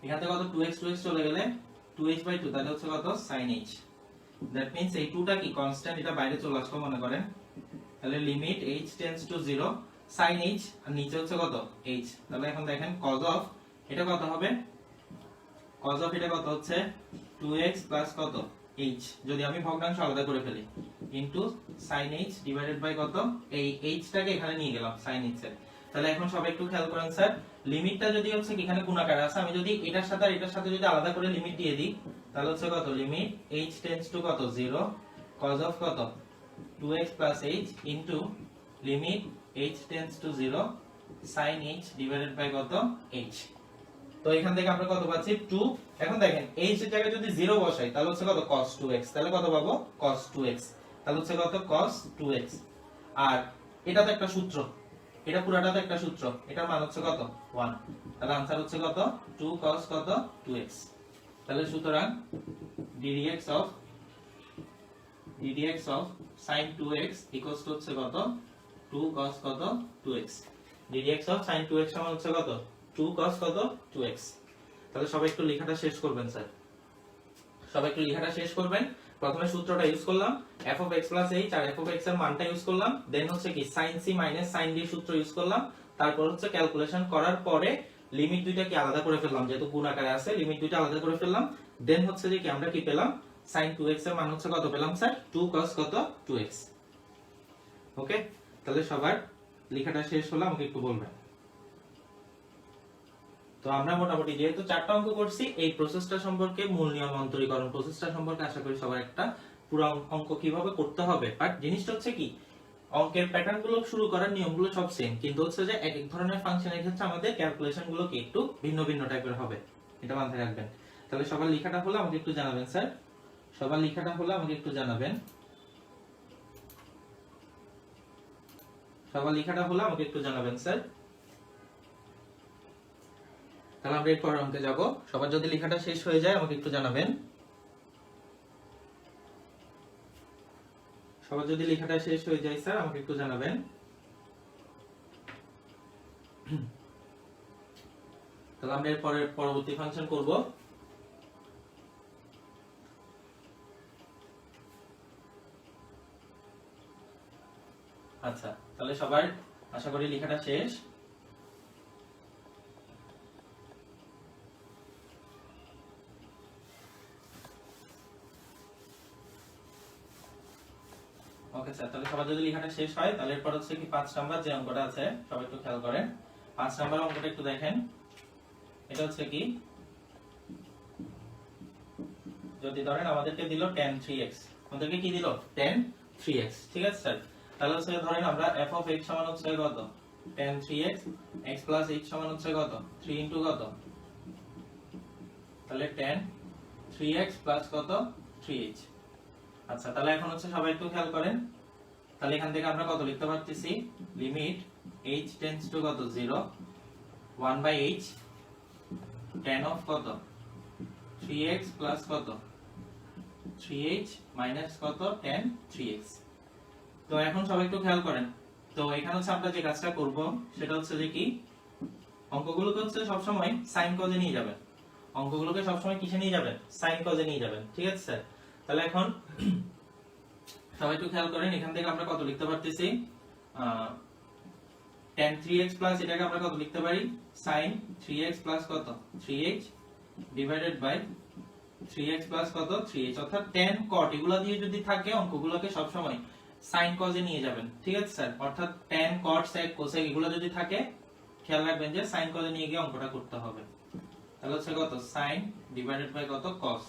এখান থেকে কত 2x চলে গেলে 2h বাই 2 তাহলে হচ্ছে কত sin h। দ্যাট মিন্স এই 2টা কি কনস্ট্যান্ট, এটা বাইরে চলে আসলো মনে করেন। তাহলে limit h tends to 0 sin h আর নিচে হচ্ছে কত h। তাহলে এখন দেখেন cos অফ এটা কত হবে, cos অফ এটা কত হচ্ছে 2x প্লাস কত h, যদি আমি ভগ্নাংশ আলাদা করে ফেলি into sin h divided by কত এই h টাকে এখানে নিয়ে গেলাম sin h এর। তাহলে এখন সবাই একটু খেয়াল করেন স্যার, লিমিটটা যদি হচ্ছে কি এখানে গুণাকারে আছে, আমি যদি এটার সাথে আর এটার সাথে যদি আলাদা করে লিমিট দিয়ে দিই তাহলে হচ্ছে কত লিমিট h টেন্ডস টু কত 0 cos অফ কত 2x plus h into limit h tends to 0 sin h divided by কত h। তো এখান থেকে আমরা কত পাচ্ছি 2। এখন দেখেন h এর জায়গায় যদি 0 বসাই তাহলে হচ্ছে কত cos 2x, তাহলে কত পাবো cos 2x, তাহলে হচ্ছে কত cos 2x। আর এটা তো একটা সূত্র, এটা পুরাটা তো একটা সূত্র, এটার মান হচ্ছে কত 1, তাহলে आंसर হচ্ছে কত 2 cos কত 2x। তাহলে সুতরাং ddx of sin 2x equals to হচ্ছে কত 2 cos কত 2x, ddx of sin 2x সমান হচ্ছে কত 2 cos কত 2x। তাহলে সবাই একটু লেখাটা শেষ করবেন স্যার, সবাই একটু লেখাটা শেষ করবেন। প্রথমে সূত্রটা ইউজ করলাম f of x plus h R f of x এর মানটা ইউজ করলাম, দেন হচ্ছে কি sin c minus sin d সূত্র ইউজ করলাম, তারপর হচ্ছে ক্যালকুলেশন করার পরে লিমিট দুইটা কি আলাদা করে ফেললাম, যেহেতু গুণ আকারে আছে লিমিট দুইটা আলাদা করে ফেললাম, দেন হচ্ছে যে কি আমরা কি পেলাম sin 2x এর মান হচ্ছে কত পেলাম স্যার 2 cos কত 2x। ওকে, তাহলে সবার লেখাটা শেষ হলো, আমাকে একটু বলবেন। তো আমরা মোটামুটি যেহেতু 4টা অঙ্ক করছি, এই প্রসেসটা সম্পর্কে মূল নিয়ম অন্তরীকরণ প্রসেসটা সম্পর্কে আশা করি সবার একটা পুরো অঙ্ক কিভাবে করতে হবে। বাট জিনিসটা হচ্ছে কি অঙ্কের প্যাটার্ন গুলো শুরু করার নিয়মগুলো সব সেম, কিন্তু হচ্ছে যে এক এক ধরনের ফাংশনের ক্ষেত্রে আমাদের ক্যালকুলেশন গুলো কি একটু ভিন্ন ভিন্ন টাইপের হবে, এটা মাথায় রাখবেন। তাহলে সবার লেখাটা হলো আমাকে একটু জানাবেন স্যার, সবার লেখাটা হলো আমাকে একটু জানাবেন, সবার লেখাটা হলো আমাকে একটু জানাবেন স্যার। তাহলে আমরা এরপর অঙ্কে যাব, সবার যদি লেখাটা শেষ হয়ে যায় আমাকে একটু জানাবেন, সবার যদি লেখাটা শেষ হয়ে যায় স্যার আমাকে একটু জানাবেন। তাহলে আমরা এরপর পরবর্তী ফাংশন করব। আচ্ছা, তাহলে সবার আশা করি লেখাটা শেষ। ওকে স্যার, তাহলে সবার যদি লেখাটা শেষ হয় তাহলে এরপর হচ্ছে কি 5 নাম্বার যে অঙ্কটা আছে সবাই একটু খেয়াল করেন। 5 নাম্বার অঙ্কটা একটু দেখেন, এটা হচ্ছে কি যদি ধরেন আমাদেরকে দিল tan 3x, আমাদেরকে কি দিল tan 3x, ঠিক আছে স্যার। তাহলে হচ্ছে ধরেন আমরা f of x সমান হচ্ছে কত tan 3x, x plus h সমান হচ্ছে কত 3 ইনটু কত, তাহলে tan 3x প্লাস কত 3h। আচ্ছা, তাহলে এখন হচ্ছে সবাই একটু খেয়াল করেন, তাহলে এখান থেকে আমরা কত লিখতে পারতেছি লিমিট h টেন্ডস টু কত 0 1 বাই h tan of কত 3x প্লাস কত 3h মাইনাস কত tan 3x। তো এখন সবাই একটু খেয়াল করেন, তো এখানে হচ্ছে আমরা যে কাজটা করব সেটা হচ্ছে যে কি অঙ্কগুলোকে হচ্ছে সব সময় sin cos এ নিয়ে যাবেন, অঙ্কগুলোকে সব সময় কিসে নিয়ে যাবেন sin cos এ নিয়ে যাবেন, ঠিক আছে স্যার। তাহলে এখন সবাই একটু খেয়াল করেন, এখান থেকে আমরা কত লিখতে পারতেছি tan 3x প্লাস এটাকে আমরা কত লিখতে পারি sin 3x প্লাস কত 3h divided by 3x plus কত 3h, অর্থাৎ tan cot এগুলা দিয়ে যদি থাকে অঙ্কগুলোকে সব সময় sin cos এ নিয়ে যাবেন, ঠিক আছে স্যার। অর্থাৎ tan cot sec cosec এগুলো যদি থাকে খেয়াল রাখবেন যে sin cos নিয়ে গিয়ে অঙ্কটা করতে হবে। তাহলে হচ্ছে কত sin ডিভাইডেড বাই কত cos।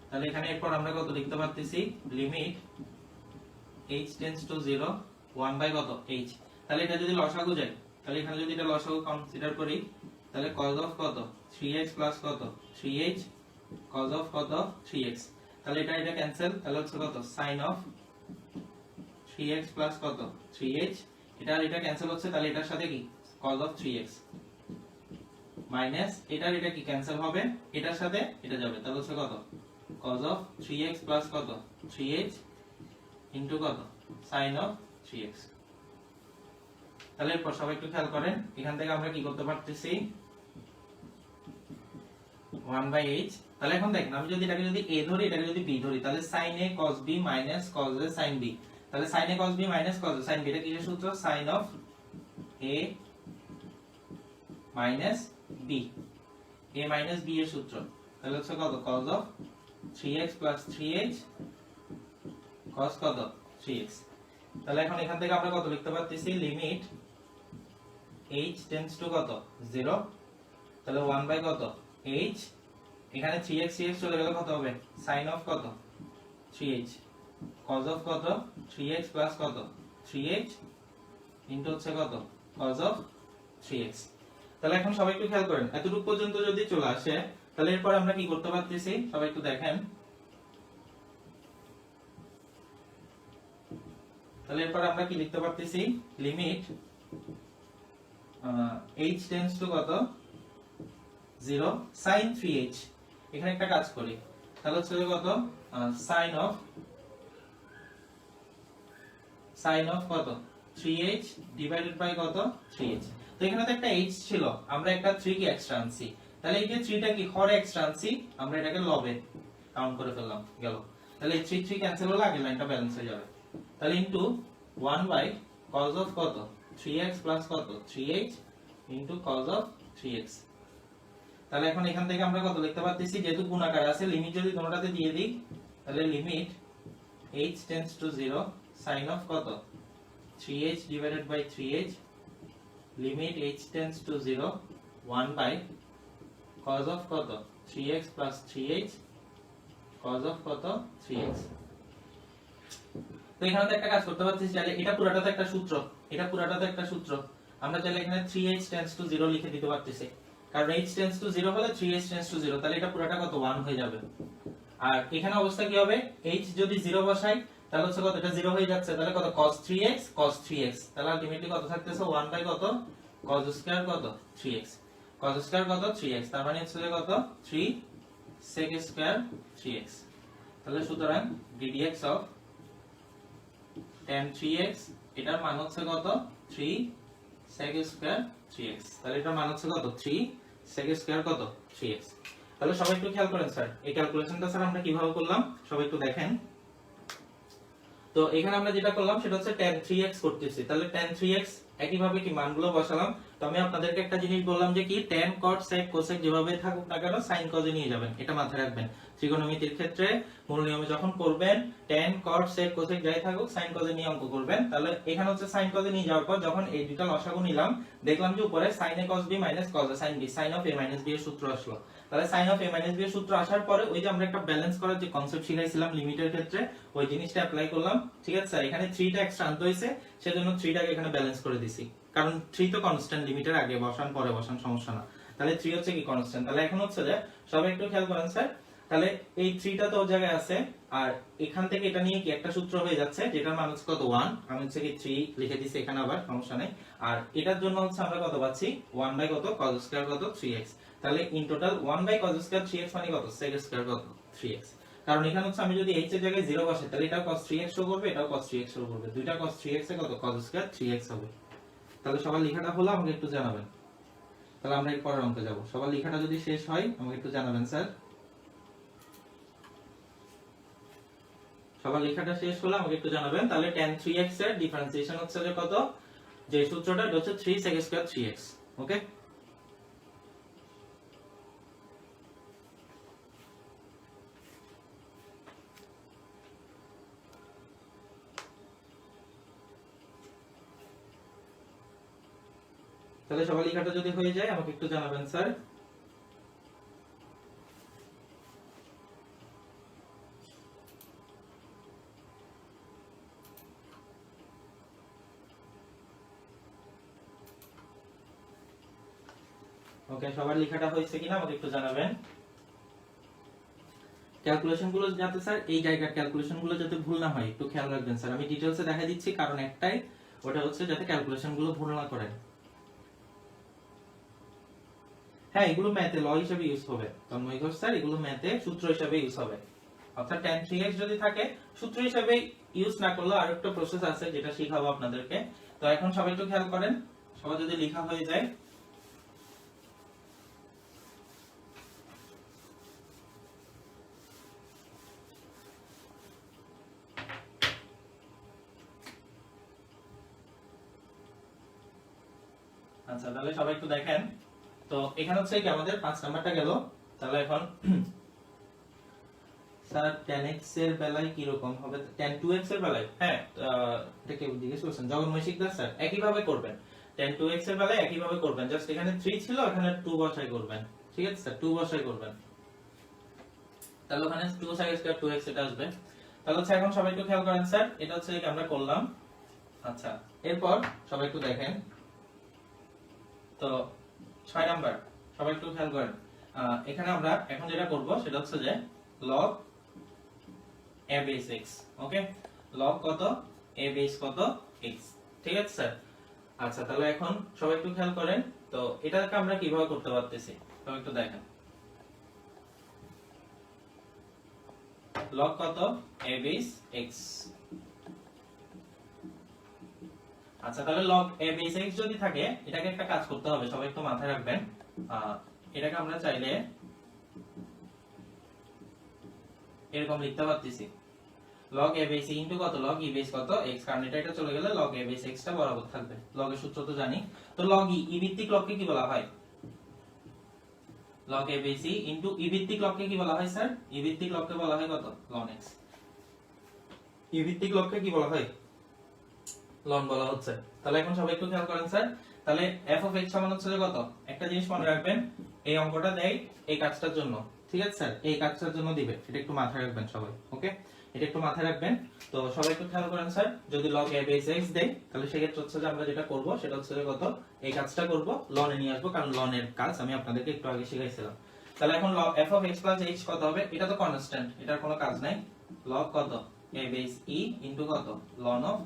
তাহলে এখানে এরপর আমরা কত লিখতে পারতেছি limit h tends to 0 1 by কত h। তাহলে এটা যদি লসাগু যায়, তাহলে এখানে যদি এটা লসাগু কনসিডার করি, তাহলে cos অফ কত 3x প্লাস কত 3h cos অফ কত 3x। তাহলে এটা ক্যান্সেল, তাহলে হচ্ছে কত sin অফ 3x প্লাস কত 3h। এটা ক্যান্সেল হচ্ছে, তাহলে এটার সাথে কি cos অফ 3x মাইনাস এটা কি ক্যান্সেল হবে, এটার সাথে এটা যাবে, তাহলে হচ্ছে কত cos অফ 3x প্লাস কত 3h ইনটু কত sin অফ 3x। তাহলে এরপর সবাই একটু খেয়াল করেন, এখান থেকে আমরা কি করতে পারতেছি 1/h। তাহলে এখন দেখেন আমি যদি এটাকে যদি a ধরি, এটাকে যদি b ধরি, তাহলে sin a cos b minus cos a sin b। তাহলে sin a cos b minus cos a sin b এটা কিসের সূত্র, sin of a minus b, a minus b এর সূত্র। তাহলে হচ্ছে কত cos of 3x plus 3h cos কত 3x। তাহলে এখন এখান থেকে আমরা কত লিখতে পারতেছি লিমিট h টেন্ডস টু কত 0, তাহলে 1 বাই কত h, এখানে 3x 3x চলে গেলে কত হবে sin of কত 3h cos of কত 3x প্লাস কত 3h ইনটু হচ্ছে কত cos of 3x। তাহলে এখন সবাই একটু খেয়াল করেন, এতটুকু পর্যন্ত যদি চলে আসে, তাহলে এরপর আমরা কি করতে পারতেছি সবাই একটু দেখেন। তাহলে এরপর আমরা কি লিখতে পারতেছি লিমিট h টেন্ডস টু কত 0 sin 3h। এখানে একটা কাজ করি, তাহলে হচ্ছে কত sin of কত 3h ডিভাইডেড বাই কত 3h। তো এখানে তো একটা h ছিল, আমরা একটা 3 কি এক্সট্রা আনছি, তাহলে এই যে 3 টা কি হরে এক্সট্রা আনছি, আমরা এটাকে লবে কাউন্ট করে ফেললাম, গেল। তাহলে 3 3 ক্যান্সেল হলো, আগের লাইনটা ব্যালেন্স হয়ে যাবে। তাহলে ইনটু 1 বাই cos of কত 3x প্লাস কত 3h into cos of 3x। তাহলে এখন এখান থেকে আমরা কত লিখতে পারতেছি, যেহেতু গুণাকার আছে লিমিট যদি কোনটাতে দিয়ে দিই, তাহলে limit h tends to 0 sin of কত 3h divided by 3h limit h tends to 0 1 by cos of কত 3x plus 3h cos of কত 3x। তো এখানে তো একটা কাজ করতে পারতেছি, তাহলে এটা পুরোটা তো একটা সূত্র, এটা পুরোটা তো একটা সূত্র, আমরা চাইলে এখানে 3h টেন্ডস টু 0 লিখে দিতে পারতেছি, কারণ h টেন্ডস টু 0 হলে 3h টেন্ডস টু 0, তাহলে এটা পুরোটা কত 1 হয়ে যাবে। আর এখানে অবস্থা কি হবে, h যদি 0 বসাই তাহলে হচ্ছে কত এটা 0 হয়ে যাচ্ছে, তাহলে কত cos 3x, তাহলে আলটিমেটলি কত থাকতেছে 1 বাই কত cos স্কয়ার কত 3x, cos স্কয়ার কত 3x, তার মানে হচ্ছে কত 3 sec স্কয়ার 3x। তাহলে সুতরাং ddx অফ tan 3x এটার মান হচ্ছে কত 3 sec স্কয়ার 3x। তাহলে এটার মান হচ্ছে কত 3 sec স্কয়ার কত 3x। তাহলে সবাই একটু খেয়াল করেন স্যার, এই ক্যালকুলেশনটা স্যার আমরা কিভাবে করলাম সবাই একটু দেখেন। তো এখানে আমরা যেটা করলাম সেটা হচ্ছে tan 3x করতেছি, তাহলে tan 3x একই ভাবে কি মানগুলো বসালাম। তো আমি আপনাদেরকে একটা জিনিস বললাম যে কি tan cot sec cosec যেভাবে থাকুক না কেন sin cos এ নিয়ে যাবেন, এটা মাথায় রাখবেন। ত্রিকোণমিতির ক্ষেত্রে মূল নিয়মে যখন করবেন tan cot sec cosec যাই থাকুক sin cos এ নিয়ে অঙ্ক করবেন। তাহলে এখানে হচ্ছে sin cos এ নিয়ে যাওয়ার পর যখন এই দুটো লসাগু নিলাম, দেখলাম যে উপরে sin a cos b minus cos a sin b, sin of a minus b এর সূত্র আসলো। তাহলে sin of a minus b এর সূত্র আসার পরে ওই যে আমরা একটা ব্যালেন্স করার যে কনসেপ্ট শিখাইছিলাম লিমিটের ক্ষেত্রে, ওই জিনিসটা অ্যাপ্লাই করলাম। ঠিক আছে স্যার, এখানে 3 টা এক্সট্রা আনতে হইছে, সেজন্য 3 টাকে এখানে ব্যালেন্স করে দিছি, কারণ 3 তো কনস্ট্যান্ট, লিমিটের আগে বসান পরে বসান সমস্যা না। তাহলে 3 হচ্ছে কি কনস্ট্যান্ট। তাহলে এখন হচ্ছে যে সবাই একটু খেয়াল করেন স্যার, তাহলে এই 3 টা তো ওই জায়গায় আছে, আর এখান থেকে এটা নিয়ে কি একটা সূত্র হয়ে যাচ্ছে যেটার মান হচ্ছে কত 1, আমি হচ্ছে কি 3 লিখে দিছি এখানে, আবার সমস্যা নেই। আর এটার জন্য হচ্ছে আমরা কত পাচ্ছি 1 বাই কত cos স্কয়ার কত 3x। তাহলে in total 1 by cos square 3x মানে কত sec স্কয়ার কত 3x। কারণ এখানে হচ্ছে আমি যদি h এর জায়গায় 0 বসাই তাহলে এটাও cos 3x শো করবে, এটাও cos 3x শো করবে, দুইটা cos 3x এ কত cos স্কয়ার 3x হবে। তাহলে সবার লেখাটা হলো আমাকে একটু জানাবেন। তাহলে আমরা এর পরের অঙ্কে যাব, সবার লেখাটা যদি শেষ হয় আমাকে একটু জানাবেন স্যার। সবার লেখাটা শেষ হলো আমাকে একটু জানাবেন। তাহলে tan 3x এর ডিফারেন্সিয়েশন হচ্ছে যে কত, যে সূত্রটা হচ্ছে 3 sec স্কয়ার 3x। ওকে, তাহলে সবার লেখাটা যদি হয়ে যায় আমাকে একটু জানাবেন স্যার। ওকে, সবার লেখাটা হয়েছে কিনা আমাকে একটু জানাবেন। ক্যালকুলেশন গুলো যাতে স্যার এই জায়গার ক্যালকুলেশন গুলো যাতে ভুল না হয় একটু খেয়াল রাখবেন স্যার। আমি ডিটেইলসে দেখা দিচ্ছি কারণ একটাই, ওটা হচ্ছে যাতে ক্যালকুলেশন গুলো ভুল না করেন। হ্যাঁ, এগুলো ম্যাথে ল হিসেবে ইউজ হবে তন্ময় ঘোষ স্যার, এগুলো ম্যাথে সূত্র হিসেবে ইউজ হবে। অর্থাৎ tan 3x যদি থাকে সূত্র হিসেবে ইউজ না করলে আরেকটা প্রসেস আছে যেটা শেখাবো আপনাদেরকে। তো এখন সবাই একটু খেয়াল করেন, সবাই যদি লেখা হয়ে যায়। আচ্ছা, তাহলে সবাই একটু দেখেন। তো এখানে হচ্ছে কি আমাদের 5 নাম্বারটা গেল। তাহলে এখন স্যার tan x এর বেলায় কি রকম হবে? tan 2x এর বেলায়, হ্যাঁ এটা কেউ জিজ্ঞেস করছেন জগন্ময় শিকদার স্যার, একই ভাবে করবেন। tan 2x এর বেলায় একই ভাবে করবেন, জাস্ট এখানে 3 ছিল এখানে 2 বসাই করবেন। ঠিক আছে স্যার, 2 বসাই করবেন, তাহলে ওখানে 2 sin স্কয়ার 2x এটা আসবে। তাহলে হচ্ছে এখন সবাই একটু খেয়াল করেন স্যার, এটা হচ্ছে কি আমরা করলাম। আচ্ছা, এরপর সবাই একটু দেখেন। তো 6 নাম্বার সবাই একটু খেয়াল করেন। এখানে আমরা এখন যেটা করব সেটা হচ্ছে যে log a base x, okay, log কত a base কত x, ঠিক আছে স্যার। আচ্ছা, তাহলে এখন সবাই একটু খেয়াল করেন। তো এটাকে আমরা কিভাবে করতে পারতেছি সবাই একটু দেখেন। log কত a base x। আচ্ছা, তাহলে log a base x যদি থাকে এটাকে একটা কাজ করতে হবে, সবাই একটু মাথায় রাখবেন। এটাকে আমরা চাইলে এরকম লিখতে পারতেছি, log a base ইনটু কত log e base কত x, কারণ এটা চলে গেলে log a base x টা বরাবর থাকবে। log এর সূত্র তো জানি। তো log e ভিত্তিক log কে কি বলা হয়? log a base into e ভিত্তিক log কে কি বলা হয় স্যার? e ভিত্তিক log কে বলা হয় কত ln x। e ভিত্তিক log কে কি বলা হয়? ln বলা হচ্ছে। তাহলে এখন সবাই একটু খেয়াল করেন স্যার। তাহলে f of x সমান হচ্ছে কত? একটা জিনিস মনে রাখবেন, এই অঙ্কটা দেয় এই কাজটার জন্য, ঠিক আছে স্যার, এই কাজটার জন্য দিবে, এটা একটু মাথায় রাখবেন সবাই। ওকে, এটা একটু মাথায় রাখবেন। তো সবাই একটু খেয়াল করেন স্যার, যদি log a base x দেয় তাহলে সেক্ষেত্রে হচ্ছে যে আমরা যেটা করব সেটা হচ্ছে যে কত, এই কাজটা করব, ln এ নিয়ে আসবো, কারণ ln এর কাজ আমি আপনাদেরকে একটু আগে শিখাইছিলাম। তাহলে এখন log f of x plus h কত হবে? এটা তো কনস্ট্যান্ট, এটার কোনো কাজ নাই। log কত a base e ইনটু কত ln of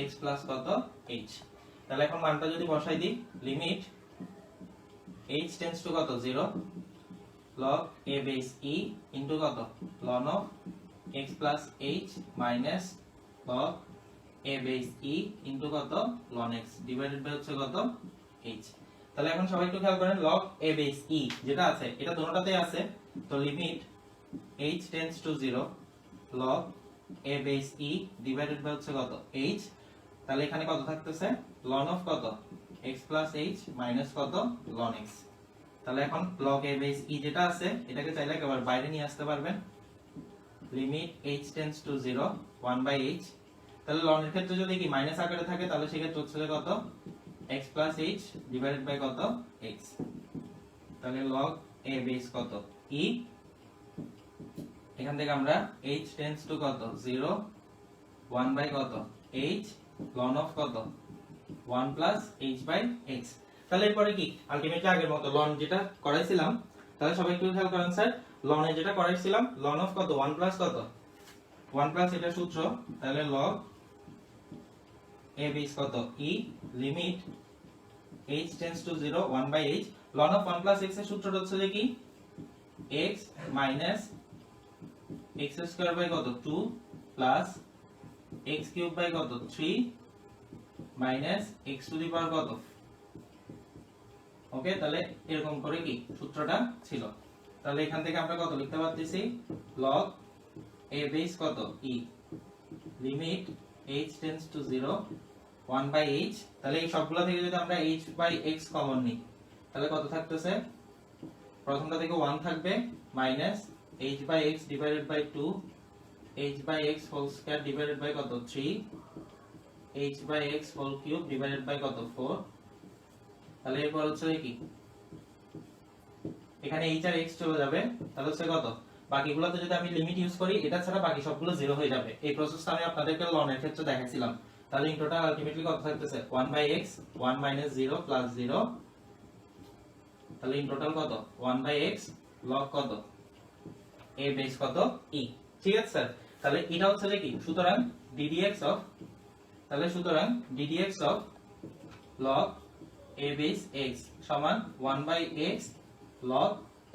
x plus কত h। তাহলে এখন মানটা যদি বসাই দিই, লিমিট h টেন্ডস টু কত 0, log a base e into কত ln of x plus h minus log a base e into কত ln x ডিভাইডেড বাই হচ্ছে কত h। তাহলে এখন সবাই একটু খেয়াল করেন, log a base e যেটা আছে এটা দুটোটাতেই আছে, তো limit h tends to 0, log a base e divided by হচ্ছে কত h। তাহলে এখানে কত থাকতেছে ln of কত x plus h মাইনাস কত ln x। তাহলে এখন log a base e যেটা আছে এটাকে চাইলে একবার বাইরে নিয়ে আসতে পারবেন, limit h tends to 0 1/h। তাহলে ln এর ক্ষেত্রে যদি কি মাইনাস আকারে থাকে তাহলে সেক্ষেত্রে হচ্ছে কত x plus h divided by কত x। তাহলে log a base কত e, এখান থেকে আমরা h টেন্ডস টু কত 0 1 বাই কত h ln of কত 1 plus h by x। তাহলে এরপরে কি আলটিমেটলি আগের মতো ln যেটা করাইছিলাম, তাহলে সবাই একটু খেয়াল করেন স্যার, ln এ যেটা করাইছিলাম ln of কত 1 plus কত 1 plus এটা সূত্র, তাহলে log a base কত e limit h tends to 0 1 by h, ln of 1 plus x এর সূত্রটা হচ্ছে যে কি x minus x square by কত 2 প্লাস x কিউব বাই কত 3 minus x to the power কত। ওকে, তাহলে এরকম করে কি সূত্রটা ছিল। তাহলে এখান থেকে আমরা কত লিখতে পারতেছি log a base কত e limit h tends to 0 1 by h। তাহলে এই সবগুলা থেকে যদি আমরা h বাই x কমন নিই তাহলে কত থাকতেছে, প্রথমটা থেকে 1 থাকবে minus h by x divided by 2 h by x whole square divided by কত 3 h by x whole cube divided by কত 4। তাহলে এরপর হচ্ছে কি এখানে h আর x চলে যাবে, তাহলে হচ্ছে কত, বাকিগুলোতে যদি আমি লিমিট ইউজ করি এটা ছাড়া বাকি সবগুলো 0 হয়ে যাবে। এই প্রসেসটা আমি আপনাদেরকে লন এর ক্ষেত্রে দেখাইছিলাম। তাহলে ইন টোটাল আলটিমেটলি কত থাকতেছে 1/x 1 - 0 + 0, তাহলে ইন টোটাল কত 1/x log কত a বেস কত e। ঠিক আছে স্যার, তাহলে এটা হচ্ছে কি, সুতরাং ddx অফ, তাহলে সুতরাং ddx of log a base x সমান 1/x log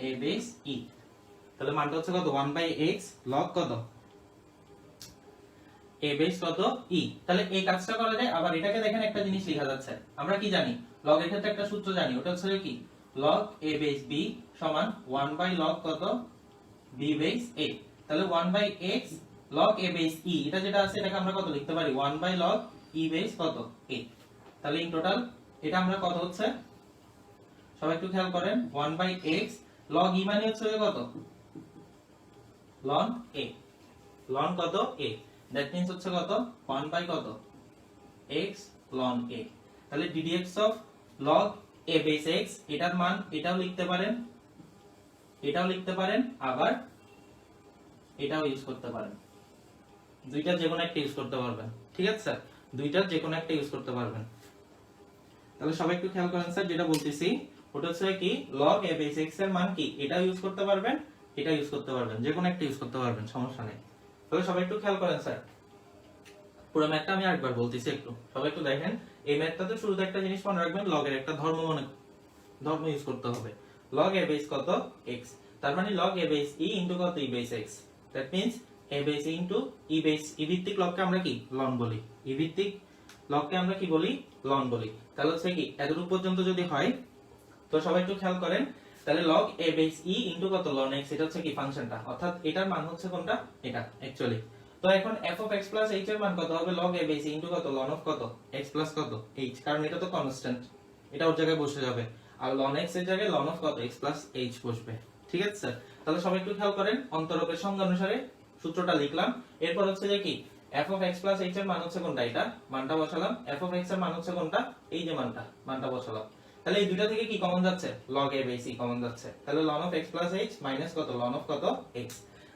a base e। তাহলে মানটা হচ্ছে কত 1/x log কত a বেস কত e। তাহলে এই কাজটা করা যায়। আবার এটাকে দেখেন একটা জিনিস লেখা যাচ্ছে, আমরা কি জানি log এর ক্ষেত্রে একটা সূত্র জানি, ওটা হচ্ছে কি log a বেস b সমান 1/log কত b বেস a। তাহলে 1/x log a base e, এটা যেটা আছে এটাকে আমরা কত লিখতে পারি 1/log e বেস কত a। তাহলে ইন টোটাল এটা আমরা কত হচ্ছে, সবাই একটু খেয়াল করেন, 1/x log e মানে হচ্ছে কত ln a, ln কত a, দ্যাট মিন্স হচ্ছে কত 1 কত x ln a। তাহলে ddx of log a base x, এটার মান এটাও লিখতে পারেন, এটাও লিখতে পারেন, আবার এটাও ইউজ করতে পারেন, দুইটা যে কোনো একটা ইউজ করতে পারবেন। ঠিক আছে স্যার, দুইটার যে কোনো একটা ইউজ করতে পারবেন। তাহলে সবাই একটু খেয়াল করেন স্যার, যেটা বলতেছি ওটা হচ্ছে কি log a বেস x এর মান কি, এটাও ইউজ করতে পারবেন, এটা ইউজ করতে পারবেন, যে কোনো একটা ইউজ করতে পারবেন, সমস্যা নেই। তাহলে সবাই একটু খেয়াল করেন স্যার, পুরো ম্যাথটা আমি আরেকবার বলতেছি, একটু সবাই একটু দেখেন। এই ম্যাথটাতে শুরুতে একটা জিনিস মনে রাখবেন, log এর একটা ধর্ম ইউজ করতে হবে। log a বেস কত x, তার মানে log a base e into কত e base x, that means a base into e base, e ভিত্তিক লগকে আমরা কি লন বলি, e ভিত্তিক লগকে আমরা কি বলি লন বলি। তাহলে হচ্ছে কি এতটুকু পর্যন্ত যদি হয়, তো সবাই একটু খেয়াল করেন, তাহলে log a base e into কত ln x, এটা হচ্ছে কি ফাংশনটা, অর্থাৎ এটার মান হচ্ছে কোনটা, এটা অ্যাকচুয়ালি। তো এখন f of x plus h এর মান কত হবে log a base e into কত ln of কত x plus কত h, কারণ এটা তো কনস্ট্যান্ট, এটা ওর জায়গায় বসে যাবে, আর ln x এর জায়গায় ln of কত x plus h বসবে। ঠিক আছে স্যার, তাহলে সবাই একটু খেয়াল করেন, অন্তরকের সংজ্ঞা অনুসারে সূত্রটা লিখলাম। এরপর হচ্ছে যে কি f of x plus h এর মান হচ্ছে কোনটা, এটা মানটা বসালাম, f of x এর মান হচ্ছে কোনটা, এই যে মানটা বসালাম। তাহলে এই দুইটা থেকে কি কমন যাচ্ছে log a base e common যাচ্ছে, তাহলে ln of x plus h minus কত ln of কত x।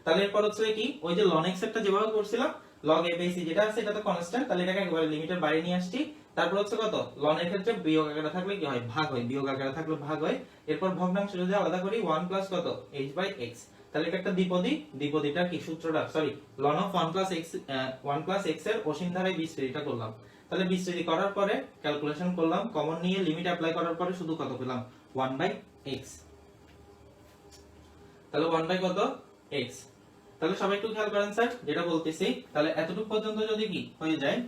তাহলে এরপর হচ্ছে কি ওই যে ln x এরটা যেভাবে করছিলাম, log a বেস e যেটা আছে এটা তো কনস্ট্যান্ট, তাহলে এটাকে একবারে লিমিটের বাইরে নিয়ে আসছি। তারপর হচ্ছে কত ln এর ক্ষেত্রে বিয়োগ আকারে থাকলে কি হয় ভাগ হয়, বিয়োগ আকারে থাকলে ভাগ হয়। এরপর ভগ্নাংশ যদি আলাদা করি 1 প্লাস কত h/x, তাহলে এটা একটা দ্বিপদী, দ্বিপদীটা কি সূত্রটা sorry ln of 1 plus x এর অসীম ধারায় বিস্তৃতিটা করলাম। তাহলে বিস্তৃতি করার পরে ক্যালকুলেশন করলাম, কমন নিয়ে লিমিট অ্যাপ্লাই করার পরে শুধু কত পেলাম 1/x, তাহলে 1 কত x। তাহলে সবাই একটু খেয়াল করেন স্যার, যেটা বলতেছি, তাহলে এতটুকু পর্যন্ত যদি কি হয়ে যায়,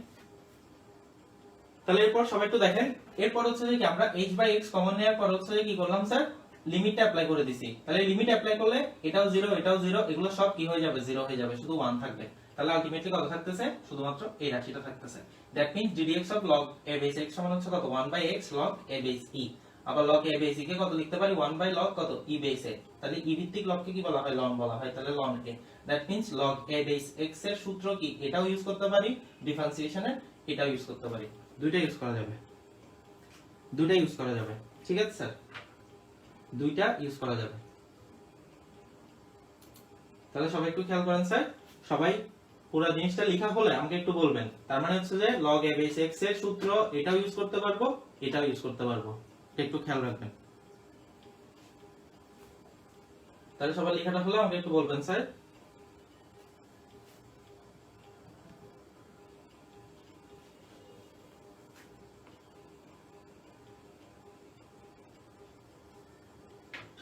তাহলে এরপর সবাই একটু দেখেন, এরপর হচ্ছে যে কি আমরা h/x কমন নেওয়ার পর হচ্ছে যে কি করলাম স্যার, লিমিটটা অ্যাপ্লাই করে দিছি। তাহলে লিমিট অ্যাপ্লাই করলে এটাও 0 এটাও 0, এগুলো সব কি হয়ে যাবে 0 হয়ে যাবে, শুধু 1 থাকবে। তাহলে আলটিমেটলি কত থাকতেছে, শুধুমাত্র এই রাশিটা থাকতেছে। That means ddx of log a base x সমান হচ্ছে কত 1/x log a base e। আবার log a বেস e কে কত লিখতে পারি 1/log কত e বেস a। তাহলে e ভিত্তিক log কে কি বলা হয় ln বলা হয়, তাহলে ln a। That means log a base x এর সূত্র কি, এটাও ইউজ করতে পারি, ডিফারেন্সিয়েশনের এটাও ইউজ করতে পারি, দুইটা ইউজ করা যাবে, দুইটা ইউজ করা যাবে। ঠিক আছে স্যার, দুইটা ইউজ করা যাবে। তাহলে সবাই একটু খেয়াল করেন স্যার, সবাই পুরো জিনিসটা লেখা হলে আমাকে একটু বলবেন। তার মানে হচ্ছে যে log a বেস x এর সূত্র এটাও ইউজ করতে পারবো, এটাও ইউজ করতে পারবো, একটু খেয়াল রাখবেন। তাহলে সবাই লেখাটা হলে আমাকে একটু বলবেন স্যার।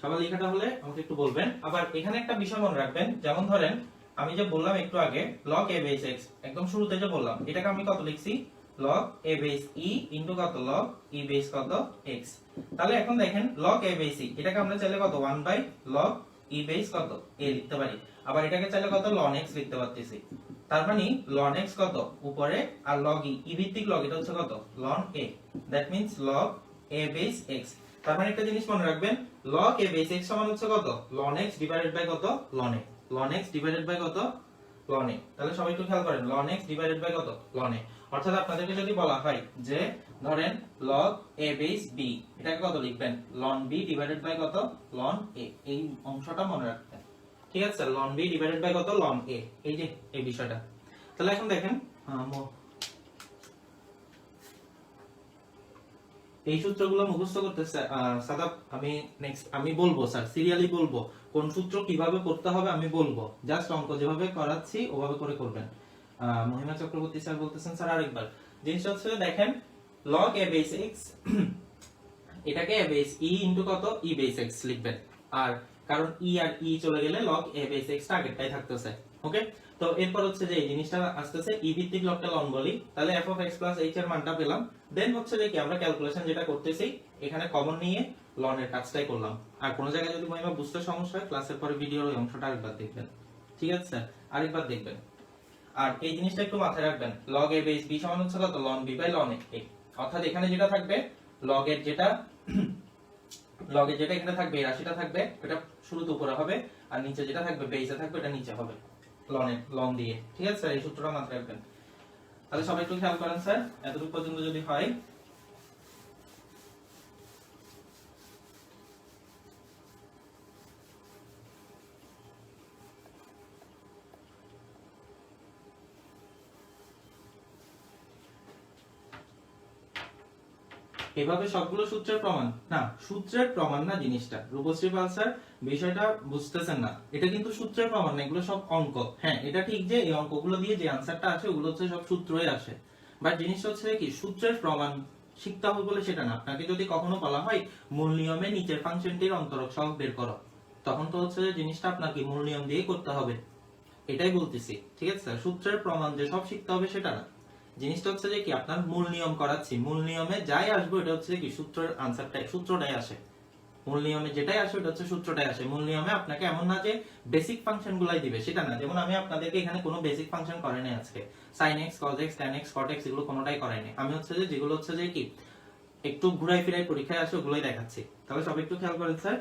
সবাই লেখাটা হলে আমাকে একটু বলবেন। আবার এখানে একটা বিষয় মনে রাখবেন, যেমন ধরেন আমি যে বললাম একটু আগে log a বেস x, একদম শুরুতে যে বললাম এটাকে আমি কত লিখছি log a base e into কত log e বেস কত x। তাহলে এখন দেখেন log a বেস e, এটাকে আমরা চাইলে কত 1/log e বেস কত a লিখতে পারি, আবার এটাকে চাইলে কত ln x লিখতে পারতেছি। তার মানে ln x কত উপরে, আর log e ভিত্তিক log এটা হচ্ছে কত ln a, that means log a base x। তার মানে একটা জিনিস মনে রাখবেন, log a বেস x সমান হচ্ছে কত ln x ডিভাইডেড বাই কত ln a, ln x divided by কত ln a। তাহলে সবাই একটু খেয়াল করেন ln x ডিভাইডেড বাই কত ln a। অর্থাৎ আপনাদেরকে যদি বলা হয় যে ধরেন log a বেস b, এটাকে কত লিখবেন ln b ডিভাইডেড বাই কত ln a, এই অংশটা মনে রাখবেন। ঠিক আছে, ln b ডিভাইডেড বাই কত ln a, এই যে এই বিষয়টা। তাহলে এখন দেখেন এই সূত্রগুলো মুখস্থ করতে সাদাব আমি বলবো স্যার, সিরিয়ালি বলবো কোন সূত্র কিভাবে করতে হবে আমি বলবো, জাস্ট অঙ্ক যেভাবে করাচ্ছি ওভাবে করে করবেন। মহিমা চক্রবর্তী স্যার বলতেছেন স্যার আরেকবার, জিনিসটা হচ্ছে দেখেন log a base x এটাকে a base e ইনটু কত e base x লিখবেন, আর কারণ e আর e চলে গেলে log a base x টা আগেরটাই থাকতেছে। ওকে, তো এরপর হচ্ছে যে এই জিনিসটা আসতেছে e ভিত্তিক লগটা লন বলি, তাহলে f of x plus h এর মানটা পেলাম। দেন হচ্ছে যে কি আমরা ক্যালকুলেশন যেটা করতেছি এখানে কমন নিয়ে লন এর কাজটাই করলাম। আর কোন জায়গায় যদি মহিমা বুঝতে সমস্যা হয় ক্লাসের পরে ভিডিওর ওই অংশটা আরেকবার দেখবেন। ঠিক আছে স্যার, আরেকবার দেখবেন। আর এই জিনিসটা একটু মাথায় রাখবেন, log a base b সমান হচ্ছে কত ln b by ln a, অর্থাৎ এখানে যেটা থাকবে log এর যেটা এখানে থাকবে এই রাশিটা থাকবে এটা শুরুতে উপরে হবে, আর নিচে যেটা থাকবে বেসে থাকবে এটা নিচে হবে ln দিয়ে। ঠিক আছে স্যার, এই সূত্রটা মাথায় রাখবেন। তাহলে সবাই একটু খেয়াল করেন স্যার, এতটুকু পর্যন্ত যদি হয়। এভাবে সবগুলো সূত্রের প্রমাণ না, সূত্রের প্রমাণ না জিনিসটা, রূপশ্রী পাল স্যার বিষয়টা বুঝতেছেন না, এটা কিন্তু সূত্রের প্রমাণ না, এগুলো সব অঙ্ক। হ্যাঁ এটা ঠিক যে এই অঙ্কগুলো দিয়ে যে আনসারটা আসে ওগুলো হচ্ছে সব সূত্রই আসে, বাট জিনিসটা হচ্ছে কি সূত্রের প্রমাণ শিখতে হবে বলে সেটা না। আপনাকে যদি কখনো বলা হয় মূল নিয়মে নিচের ফাংশনটির অন্তরক সহগ বের করো, তখন তো হচ্ছে যে জিনিসটা আপনাকে মূল নিয়ম দিয়ে করতে হবে, এটাই বলতেছি। ঠিক আছে স্যার, সূত্রের প্রমাণ যে সব শিখতে হবে সেটা না, জিনিসটা হচ্ছে যে কি আপনার মূল নিয়ম করাচ্ছি, মূল নিয়মে যাই আসবে এটা হচ্ছে কি সূত্রের আনসারটাই সূত্রটাই আসে, মূল নিয়মে যেটাই আসে এটা হচ্ছে সূত্রটাই আসে। মূল নিয়মে আপনাকে এমন না যে বেসিক ফাংশন গুলাই দিবে সেটা না, যেমন আমি আপনাদেরকে এখানে কোনো বেসিক ফাংশন করাই নাই আজকে, sin x cos x tan x cot x এগুলো কোনোটাই করাই নাই, আমি হচ্ছে যে যেগুলো হচ্ছে যে কি একটু ঘুরাই ফিরাই পরীক্ষায় আসে ওগুলোই দেখাচ্ছি। তাহলে সবাই একটু খেয়াল করেন স্যার।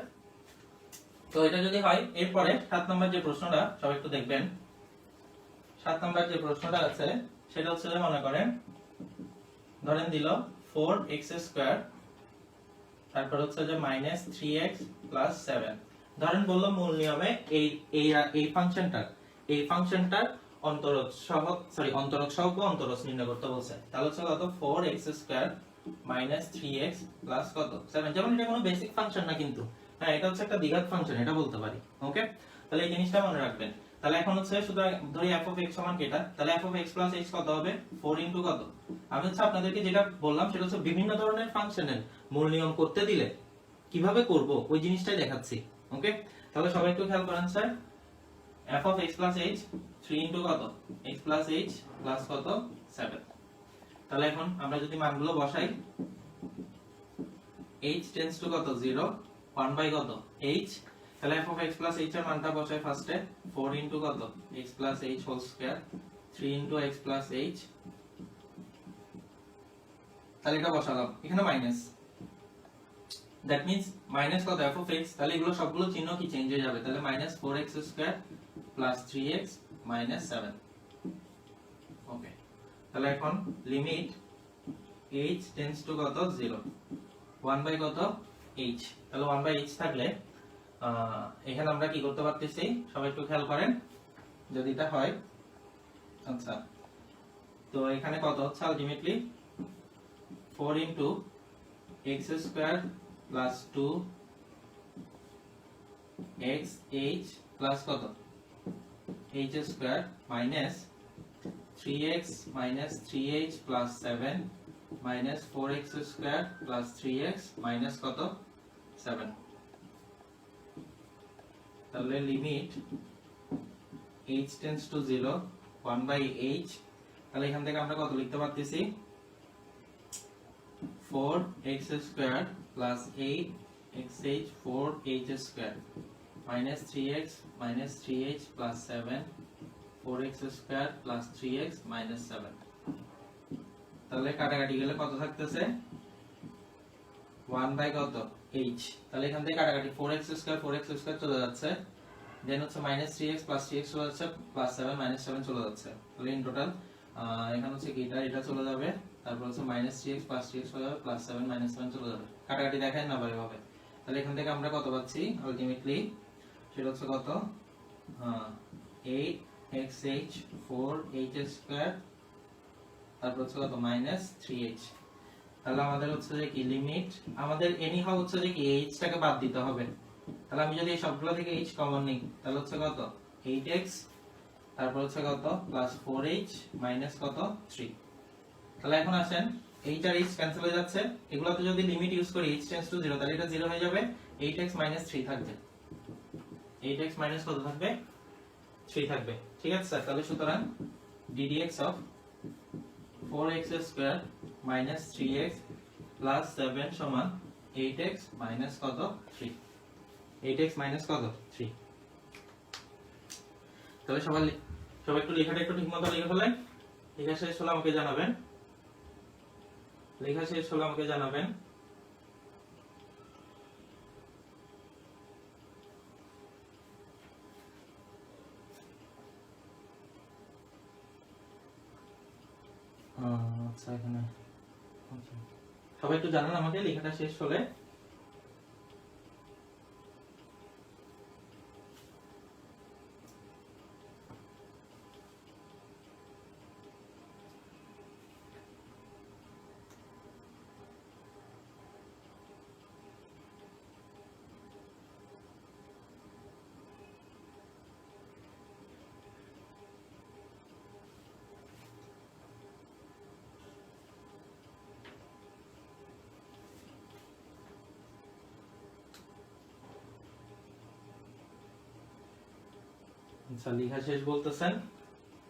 তো এটা যদি হয় এরপরে 7 নম্বর যে প্রশ্নটা সবাই একটু দেখবেন, 7 নম্বর যে প্রশ্নটা আছে সেটা হচ্ছে যে মনে করেন ধরেন দিল 4x স্কয়ার তারপর হচ্ছে যে -3x 7, ধরেন বললো মূল নিয়মে এই ফাংশনটার অন্তরজ সহগ বা অন্তরজ নির্ণয় করতে বলছে, তাহলে হচ্ছে কত 4x স্কয়ার -3x কত 7, যেমন এটা কোনো বেসিক ফাংশন না কিন্তু হ্যাঁ এটা হচ্ছে একটা দ্বিঘাত ফাংশন এটা বলতে পারি। ওকে, তাহলে এই জিনিসটা মনে রাখবেন। তাহলে এখন হচ্ছে শুধু ধরি f of x সমান কেটা, তাহলে f of x plus h কত হবে 4 ইনটু কত, আমি হচ্ছে আপনাদেরকে যেটা বললাম সেটা হচ্ছে বিভিন্ন ধরনের ফাংশনের মূল নিয়ম করতে দিলে কিভাবে করব ওই জিনিসটাই দেখাচ্ছি। ওকে, তাহলে সবাই একটু খেয়াল করেন sir, f of x plus h 3 into কত x plus h প্লাস কত 7, তাহলে এখন আমরা যদি মানগুলো বসাই h টেন্ডস টু কত 0 1 বাই কত h, তাহলে f of x plus h এর মানটা বসাই ফার্স্টে 4 ইনটু কত x plus h whole square 3 into x plus h, তাহলে এটা বসালাম এখানে মাইনাস, দ্যাট মিন্স মাইনাস কত f of x, তাহলে এগুলো সবগুলো চিহ্ন কি চেঞ্জ হয়ে যাবে, তাহলে -4x স্কয়ার প্লাস 3x 7। ওকে, তাহলে এখন লিমিট h টেন্ডস টু কত 0 1 বাই কত h, তাহলে 1 বাই h থাকলে এখানে আমরা কি করতে পারতেছি সবাই একটু খেয়াল করেন, যদি এটা হয় আচ্ছা তো এখানে কত হচ্ছে ultimately 4 into x square plus 2 x h plus কত h square minus 3x 3h plus 7 minus 4x square plus 3x minus কত 7, তাহলে limit h tends to 0 1 by h, তাহলে এখান থেকে আমরা কত লিখতে পারতেছি 4x square plus 8xh 4h square minus 3x 3h plus 7 4x square plus 3x minus 7, তাহলে কাটাকাটি গেলে কত থাকতেছে 1 বাই কত h, তাহলে এখান থেকে কাটাকাটি 4x স্কয়ার চলে যাচ্ছে, দেন হচ্ছে -3x প্লাস 3x চলে যাচ্ছে প্লাস 7 7 চলে যাচ্ছে, তাহলে ইন টোটাল এখানে হচ্ছে কি এটা চলে যাবে, তারপর হচ্ছে -3x + 3x হয়ে যাবে +7 -7 চলে যাবে, কাটাকাটি দেখায় না এভাবে। তাহলে এখান থেকে আমরা কত পাচ্ছি আলটিমেটলি, সেটা হচ্ছে কত 8xh 4h², তারপর হচ্ছে কত -3h। তাহলে আমাদের হচ্ছে যে কি লিমিট, আমাদের এনিহাউ হচ্ছে যে কি h টাকে বাদ দিতে হবে। তাহলে আমি যদি এই সবগুলো থেকে h কমন নিই তাহলে হচ্ছে কত 8x, তারপর হচ্ছে কত +4h মাইনাস কত 3। তাহলে এখন আসেন h আর h ক্যান্সেল হয়ে যাচ্ছে, এগুলোতে যদি লিমিট ইউজ করি h টেন্ডস টু 0 তাহলে এটা 0 হয়ে যাবে, 8x - 3 থাকবে, 8x মাইনাস কত থাকবে 3 থাকবে। ঠিক আছে স্যার, তাহলে সুতরাং ddx of 4x² - 3x + 7 সমান 8x মাইনাস কত 3, 8x মাইনাস কত 3। তাহলে সবাই একটু লেখাটা একটু ঠিকমতো লিখে ফেলেন। লেখা শেষ হলে আমাকে জানাবেন, লেখা শেষ হলে আমাকে জানাবেন। আচ্ছা এখানে সবাই একটু জানান আমাকে লেখাটা শেষ হলে। আচ্ছা লেখা শেষ বলতেছেন,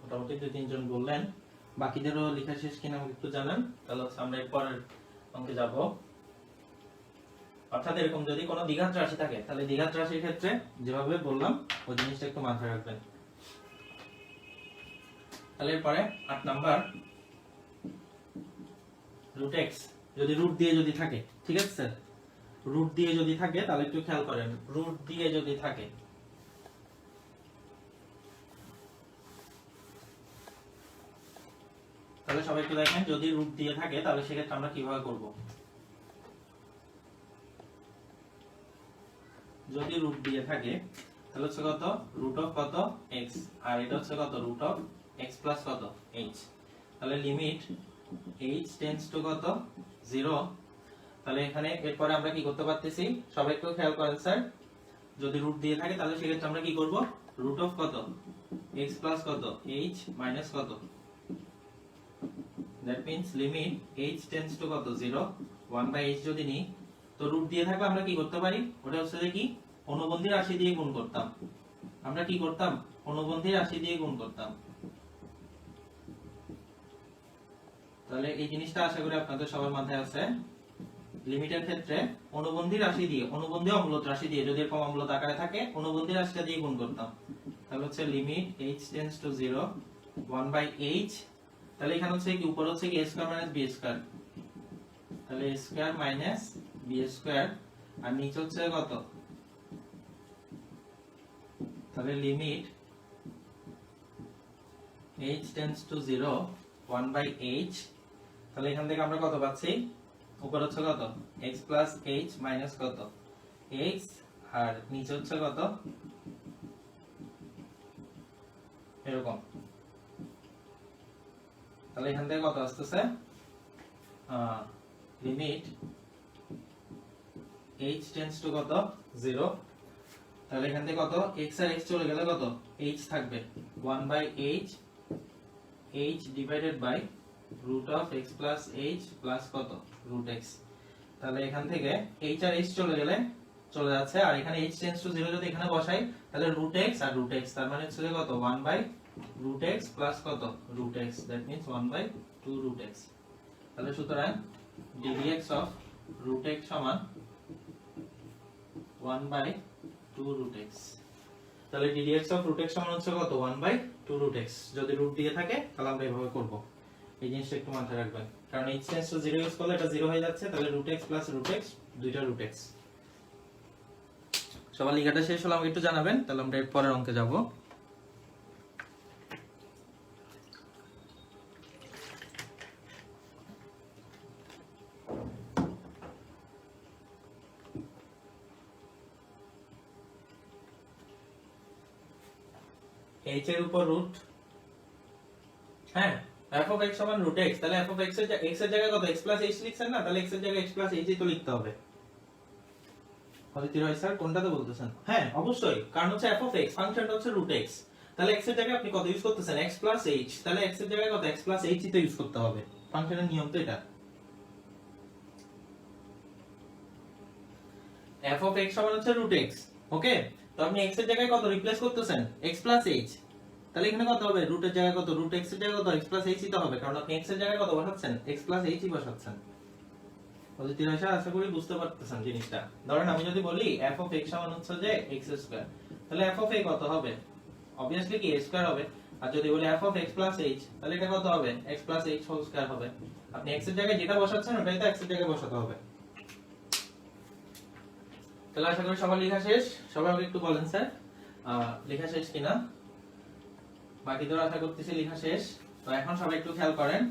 মোটামুটি 2-3 জন বললেন, বাকিদেরও লেখা শেষ কিনা আমাকে একটু জানান। তাহলে আমরা এর পরের অঙ্কে যাব। অর্থাৎ এরকম যদি কোনো দ্বিঘাত রাশি থাকে তাহলে দ্বিঘাত রাশির ক্ষেত্রে যেভাবে বললাম ওই জিনিসটা একটু মাথায় রাখবেন। তাহলে এরপরে 8 নাম্বার √x যদি রুট দিয়ে যদি থাকে, ঠিক আছে স্যার, রুট দিয়ে যদি থাকে তাহলে একটু খেয়াল করেন, রুট দিয়ে যদি থাকে তাহলে সবাই একটু দেখেন, যদি রুট দিয়ে থাকে তাহলে সেক্ষেত্রে আমরা কিভাবে করব। যদি রুট দিয়ে থাকে তাহলে হচ্ছে কত রুট অফ কত x, আর এটা হচ্ছে কত রুট অফ x প্লাস কত h। তাহলে লিমিট h টেন্ডস টু কত 0। তাহলে এখানে এরপরে আমরা কি করতে পারতেছি, সবাই একটু খেয়াল করেন স্যার, যদি রুট দিয়ে থাকে তাহলে সেক্ষেত্রে আমরা কি করব, রুট অফ কত x প্লাস কত h মাইনাস কত, that means limit h tends to কত 0 1/h যদি নিই তো রুট দিয়ে থাকলে আমরা কি করতে পারি, ওটা হচ্ছে যে কি অনুবন্ধী রাশি দিয়ে গুণ করতাম। আমরা কি করতাম, অনুবন্ধী রাশি দিয়ে গুণ করতাম। তাহলে এই জিনিসটা আশা করি আপনাদের সবার মাথায় আছে। লিমিটের ক্ষেত্রে অনুবন্ধী রাশি দিয়ে, অনুবন্ধী অম্লত রাশি দিয়ে, যদি এরকম অম্লত আকারে থাকে অনুবন্ধী রাশিটা দিয়ে গুণ করতাম। তাহলে হচ্ছে limit h tends to 0 1/h। তাহলে এখানে হচ্ছে কি উপরে হচ্ছে কি a² - b², তাহলে a² - b² আর নিচে হচ্ছে কত, তাহলে limit h tends to 0 1/h। তাহলে এখান থেকে আমরা কত পাচ্ছি, উপরে হচ্ছে কত x plus h মাইনাস কত x, আর নিচে হচ্ছে কত এরকম। তাহলে এখান থেকে কত আসতেছে, লিমিট h tends to কত 0। তাহলে এখান থেকে কত x আর x চলে গেলে কত h থাকবে 1/h, h divided by root of x plus h plus কত root x। তাহলে এখান থেকে h আর h চলে গেলে চলে যাচ্ছে, আর এখানে h tends to 0 যদি এখানে বসাই তাহলে root x আর root x, তার মানে হচ্ছে কত 1/root x plus কত root x, that means 1/2 root x। তাহলে সুতরাং ddx of root x সমান 1/2 root x। তাহলে ddx of root x সমান হচ্ছে কত 1/2 root x। যদি রুট দিয়ে থাকে তাহলে আমরা এভাবে করব, এই জিনিসটা একটু মাথায় রাখবেন, কারণ h tends to 0 ইউজ করলে এটা 0 হয়ে যাচ্ছে। তাহলে root x plus root x দুইটা root x। সবার লেখাটা শেষ হলো আমাকে একটু জানাবেন, তাহলে আমরা এর পরের অঙ্কে যাব। h এর উপর রুট, হ্যাঁ f of x সমান root x, তাহলে f of x এর জায়গায় কত x plus h লিখছেন না, তাহলে x এর জায়গায় x plus h ই তো লিখতে হবে। অদিতি রয় স্যার কোনটাতে বলতেছেন? হ্যাঁ অবশ্যই, কারণ হচ্ছে f of x ফাংশনটা হচ্ছে root x, তাহলে x এর জায়গায় আপনি কত ইউজ করতেছেন x plus h, তাহলে x এর জায়গায় কত x plus h ই তো ইউজ করতে হবে, ফাংশনের নিয়ম তো এটা। f of x সমান হচ্ছে root x, ওকে, তো আপনি x এর জায়গায় কত রিপ্লেস করতেছেন x plus h, তাহলে এখানে কত হবে রুট এর জায়গায় কত রুট x এর জায়গায় কত x plus h ই তো হবে, কারণ আপনি x এর জায়গায় কত বসাচ্ছেন x plus h ই বসাচ্ছেন। অদিতি রয় স্যার আশা করি বুঝতে পারতেছেন জিনিসটা। ধরেন আমি যদি বলি f of x সমান হচ্ছে যে x স্কয়ার, তাহলে f of a কত হবে, obviously কি a স্কয়ার হবে, আর যদি বলি f of x plus h, তাহলে এটা কত হবে x plus h whole square হবে। আপনি x এর জায়গায় যেটা বসাচ্ছেন ওটাই তো x এর জায়গায় বসাতে হবে। তাহলে আশা করি সবার লেখা শেষ, সবাই আমাকে একটু বলেন স্যার লেখা শেষ কিনা, বাকিদের আশা করতেছি লেখা শেষ। তো এখন সবাই একটু খেয়াল করেন,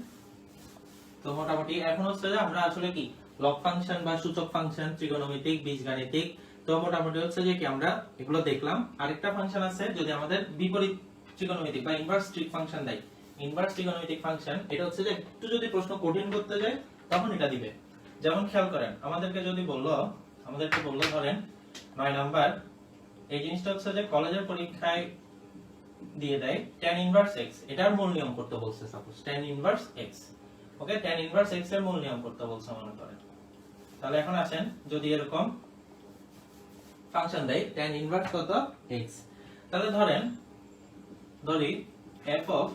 তো মোটামুটি এখন হচ্ছে যে আমরা আসলে কি লগ ফাংশন বা সূচক ফাংশন, ত্রিকোণমিতিক, বীজগাণিতিক, তো মোটামুটি হচ্ছে যে কি আমরা এগুলো দেখলাম। আরেকটা ফাংশন আছে যদি আমাদের বিপরীত ত্রিকোণমিতিক বা ইনভার্স ট্রিক ফাংশন দেয়, ইনভার্স ত্রিকোণমিতিক ফাংশন, এটা হচ্ছে যে একটু যদি প্রশ্ন কঠিন করতে যায় তখন এটা দিবে। যেমন খেয়াল করেন আমাদেরকে বললো ধরেন 9 নাম্বার, এই জিনিসটা হচ্ছে যে কলেজের পরীক্ষায় দিয়ে দেয় tan ইনভার্স x, এটার মূল নিয়ম করতে বলছে, সাপোজ tan ইনভার্স x, ওকে, tan ইনভার্স x এর মূল নিয়ম করতে বলছে মনে করেন। তাহলে এখন আসেন যদি এরকম ফাংশন দেয় tan ইনভার্স কত x, তাহলে ধরি f of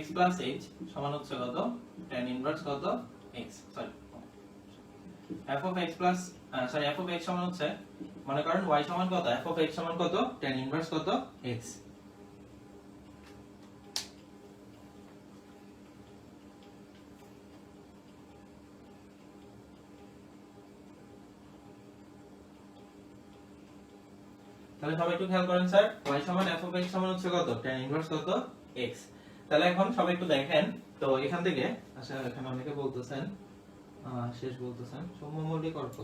x plus h সমান হচ্ছে কত tan ইনভার্স কত x, f of x plus f of x সমান হচ্ছে মনে করেন y সমান কত, f of x সমান কত tan ইনভার্স কত x। তাহলে সবাই একটু খেয়াল করেন স্যার, y সমান f of x সমান হচ্ছে কত tan ইনভার্স কত x। তাহলে এখন সবাই একটু দেখেন, তো এখান থেকে আচ্ছা এখানে অনেকে বলতেছেন শেষ বলতেছেন সৌম্য মৌলিক অর্থ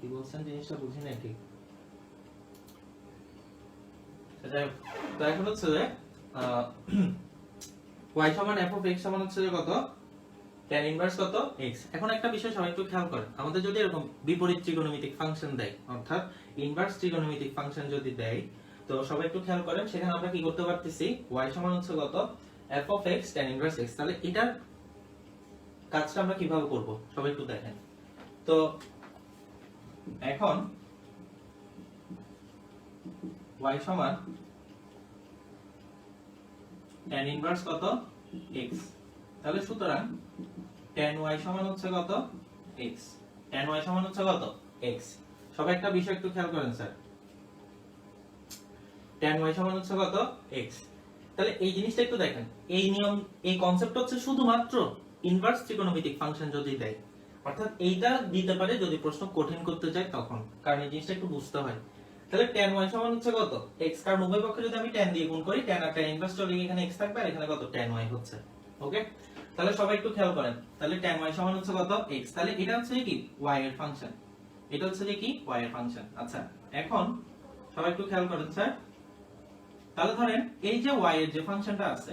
কি বলছেন জিনিসটা বুঝি না ঠিক। তো এখন হচ্ছে যে y সমান f of x সমান হচ্ছে যে কত tan ইনভার্স কত x। এখন একটা বিষয় সবাই একটু খেয়াল করেন, আমাদের যদি এরকম বিপরীত ত্রিকোণমিতিক ফাংশন দেয়, অর্থাৎ ইনভার্স ত্রিকোণমিতিক ফাংশন যদি দেয়, তো সবাই একটু খেয়াল করেন সেখানে আমরা কি করতে পারতেছি y সমান হচ্ছে কত f of x tan inverse x। তাহলে এটার কাজটা আমরা কিভাবে করব সবাই একটু দেখেন। তো এখন y সমান tan ইনভার্স কত x, তাহলে সুতরাং tan y সমান হচ্ছে কত x, tan y সমান হচ্ছে কত x। সবাই একটা বিষয় একটু খেয়াল করেন স্যার, tan y সমান হচ্ছে কত x। তাহলে এই জিনিসটা একটু দেখেন, এই নিয়ম এই কনসেপ্ট হচ্ছে শুধুমাত্র ইনভার্স ত্রিকোণমিতিক ফাংশন যদি দেয়, অর্থাৎ এইটা দিতে পারে যদি প্রশ্ন কঠিন করতে যায় তখন, কারণ এই জিনিসটা একটু বুঝতে হয়। তাহলে tan y সমান হচ্ছে কত x, কারণ উভয় পক্ষে যদি আমি tan দিয়ে গুণ করি tan আর tan ইনভার্স চলে গিয়ে এখানে x থাকবে আর এখানে কত tan y হচ্ছে, ওকে। তাহলে সবাই একটু খেয়াল করেন, তাহলে tan y সমান হচ্ছে কত x, তাহলে এটা হচ্ছে কি y এর ফাংশন, এটা হচ্ছে কি y এর ফাংশন। আচ্ছা এখন সবাই একটু খেয়াল করেন স্যার, তাহলে ধরেন এই যে y এর যে ফাংশনটা আছে,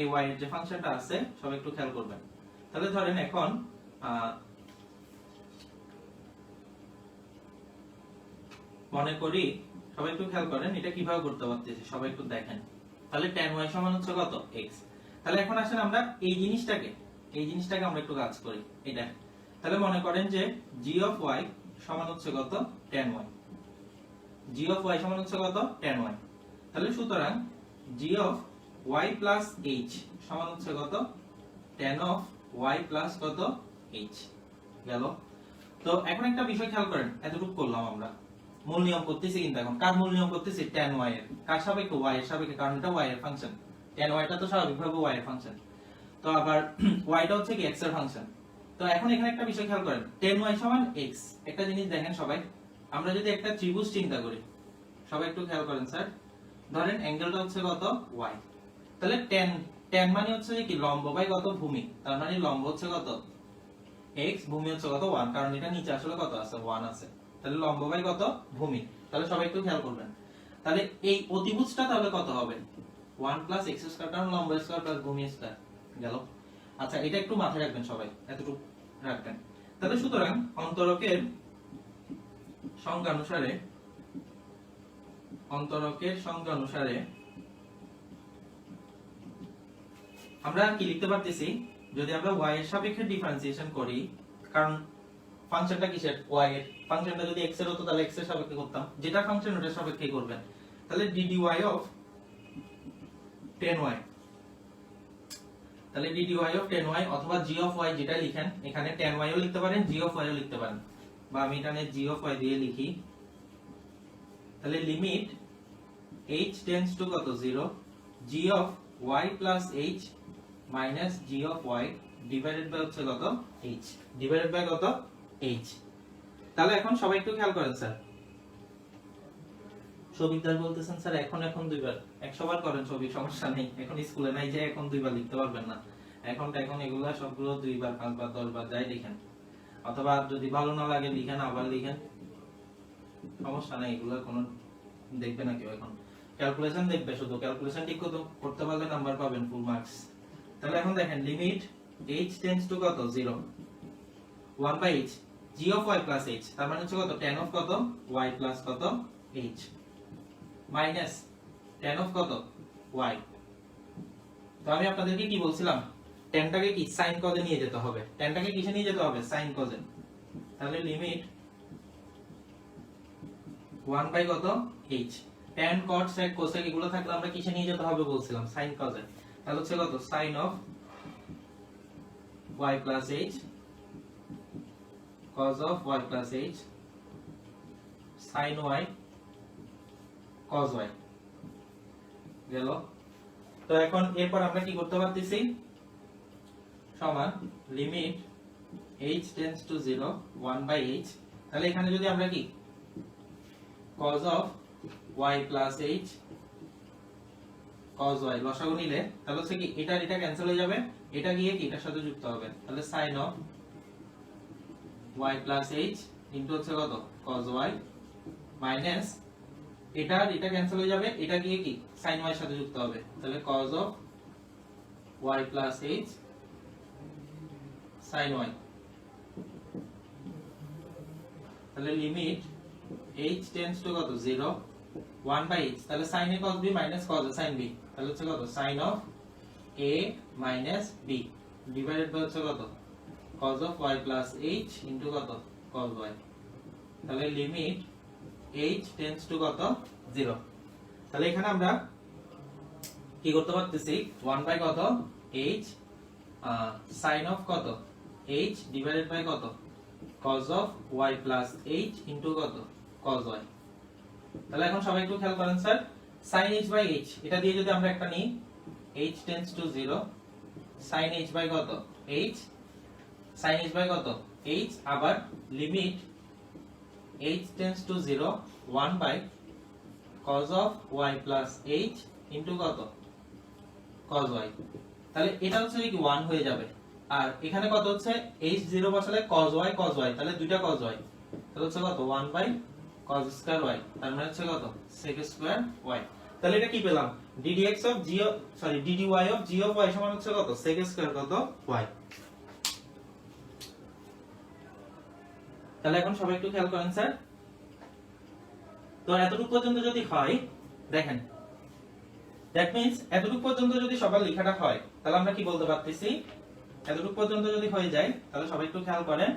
এই y এর যে ফাংশনটা আছে সবাই একটু খেয়াল করবেন। তাহলে ধরেন এখন মনে করি, সবাই একটু খেয়াল করেন এটা কিভাবে করতে পারতেছি সবাই একটু দেখেন। তাহলে tan y সমান হচ্ছে কত x। তাহলে এখন আসেন আমরা এই জিনিসটাকে আমরা একটু কাজ করি, এটা তাহলে মনে করেন যে g of y সমান হচ্ছে কত tan y, g of y সমান হচ্ছে কত tan y। তাহলে সুতরাং g of y plus h সমান হচ্ছে কত tan of y plus কত h গেল। তো এখন একটা বিষয় খেয়াল করেন, এতটুকু করলাম আমরা, মূল নিয়ম করতেছি কিন্তু এখন কার মূল নিয়ম করতেছি tan y এর, কার সাপেক্ষে y এর সাপেক্ষে, কারণ এটা y এর ফাংশন, tan y টা তো স্বাভাবিকভাবে y এর ফাংশন, তো আবার y টা হচ্ছে কি x এর ফাংশন। তো এখন এখানে একটা বিষয় খেয়াল করেন, tan y সমান x, একটা জিনিস দেখেন সবাই, আমরা যদি একটা ত্রিভুজ চিন্তা করি সবাই একটু খেয়াল করেন স্যার, ধরেন অ্যাঙ্গেলটা হচ্ছে কত y, তাহলে tan মানে হচ্ছে কি লম্ব বাই কত ভূমি, তার মানে লম্ব হচ্ছে কত x, ভূমি হচ্ছে কত 1, কারণ এটা নিচে আসলে কত আছে 1 আছে, তাহলে লম্ব বাই কত ভূমি। তাহলে সবাই একটু খেয়াল করবেন, তাহলে এই অতিভুজটা তাহলে কত হবে 1 প্লাস এক্স স্কয়ার কারণ লম্ব স্কয়ার প্লাস ভূমি স্কয়ার গেল। আচ্ছা এটা একটু মাথায় রাখবেন সবাই, এতটুকু রাখবেন। তাহলে সুতরাং অন্তরকের সংজ্ঞা অনুসারে আমরা কি লিখতে পারতেছি, যদি আমরা y এর সাপেক্ষে ডিফারেন্সিয়েশন করি, কারণ ফাংশনটা কিসের y এর, ফাংশনটা যদি x এর হতো তাহলে x এর সাপেক্ষে করতাম, যেটা ফাংশন ওটার সাপেক্ষে করবেন। তাহলে dy অফ 10y, তাহলে dy অফ 10y অথবা g অফ y যেটা লিখেন, এখানে 10y ও লিখতে পারেন, g অফ y ও লিখতে পারেন, বা আমি এখানে g অফ y দিয়ে লিখি। তাহলে লিমিট h টেন্ডস টু কত 0 g of y plus h minus g of y divided by হচ্ছে কত h, ডিভাইডেড বাই কত h। তাহলে এখন সবাই একটু খেয়াল করেন স্যার, সবিকদার বলতেছেন স্যার এখন দুইবার, 100 বার করেন সবই, সমস্যা নেই, এখন স্কুলে নাই যে এখন দুইবার লিখতে পারবেন না, এখন এগুলা সবগুলো 2 বার 5 বার 10 বার যাই লিখেন, অথবা যদি ভালো না লাগে লিখেন আবার লিখেন, সমস্যা নাই, এগুলা কোনো দেখবে না কেউ। এখন ক্যালকুলেশন দেখবে, শুধু ক্যালকুলেশন ঠিক করতে পারলে নাম্বার পাবেন ফুল মার্কস। তাহলে এখন দেখেন লিমিট h টেন্ডস টু কত 0 1 by h g of y plus h, তার মানে হচ্ছে কত tan অফ কত y প্লাস কত h মাইনাস tan অফ কত y। তো আমি আপনাদেরকে কি বলছিলাম, tan টাকে কি sin cos এ নিয়ে যেতে হবে, tan টাকে কিসে নিয়ে যেতে হবে sin cos এ। তাহলে লিমিট 1 বাই কত h, tan cot sec cosec এগুলো থাকলে আমরা কিসে নিয়ে যেতে হবে বলছিলাম sin cos এ। তাহলে হচ্ছে কত sin of y plus h cos of y plus h sin y cos y গেল। তো এখন এরপর আমরা কি করতে পারতেছি, সমান limit h tends to 0 1 by h, তাহলে এখানে যদি আমরা কি cos of y plus h cos y লসাগু নিলে তাহলে হচ্ছে কি এটা ক্যান্সেল হয়ে যাবে, এটা গিয়ে কি এটার সাথে যুক্ত হবে, তাহলে sin of y plus h into হচ্ছে কত cos y মাইনাস এটা ক্যান্সেল হয়ে যাবে, এটা গিয়ে কি sin y এর সাথে যুক্ত হবে, তাহলে cos of y plus h sin y। তাহলে লিমিট h tends to কত 0 1 by h, তাহলে sin a cos b minus cos a sin b, তাহলে হচ্ছে কত sin of a minus b divided by হচ্ছে কত cos of y plus h into কত cos y। তাহলে লিমিট h tends to কত 0। তাহলে এখানে আমরা কি করতে পারতেছি 1 বাই কত h sin of কত h ডিভাইডেড বাই কত cos of y plus h into কত cos y। তাহলে এখন সবাই একটু খেয়াল করেন sir, sin h by h এটা দিয়ে যদি আমরা একটা নিই h tends to 0 sin h by কত h sin h by কত h, আবার limit h tends to 0 1 by cos of y plus h into কত cos y। তাহলে এটা হচ্ছে কি 1 হয়ে যাবে, আর এখানে কত হচ্ছে h 0 বসালে cos y, তাহলে দুইটা cos y, তাহলে হচ্ছে কত 1 by cos স্কয়ার y, তার মানে হচ্ছে কত sec স্কয়ার y। তাহলে এটা কি পেলাম ddx of g sorry ddy of g of y সমান হচ্ছে কত sec স্কয়ার কত y। তাহলে এখন সবাই একটু খেয়াল করেন স্যার, তো এতটুকু পর্যন্ত যদি হয় দেখেন, দ্যাট মিন্স এতটুকু পর্যন্ত যদি সবার লেখাটা হয় তাহলে আমরা কি বলতে পারতেছি, এতটুকু পর্যন্ত যদি হয়ে যায় তাহলে সবাই একটু খেয়াল করেন,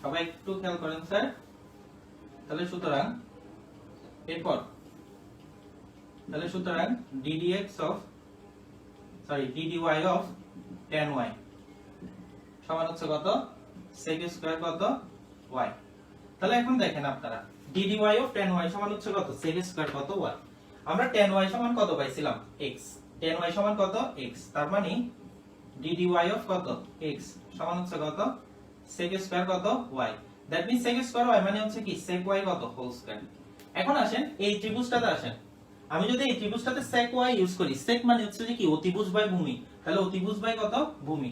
সবাই একটু খেয়াল করেন স্যার। তাহলে সুতরাং এরপর ddx of sorry dy of tan y সমান হচ্ছে কত sec স্কয়ার কত y। তাহলে এখন দেখেন আপনারা dy of tan y সমান হচ্ছে কত sec স্কয়ার কত y, আমরা tan y সমান কত পাইছিলাম x, tan y সমান কত x, তার মানে dy of কত x সমান হচ্ছে কত sec স্কয়ার কত y, that means sec square y মানে হচ্ছে কি sec y কত হোল স্কয়ার। এখন আসেন এই ত্রিভুজটাতে আসেন, আমি যদি এই ত্রিভুজটাতে sec y ইউজ করি, sec মানে হচ্ছে যে কি অতিভুজ বাই ভূমি, তাহলে অতিভুজ বাই কত ভূমি,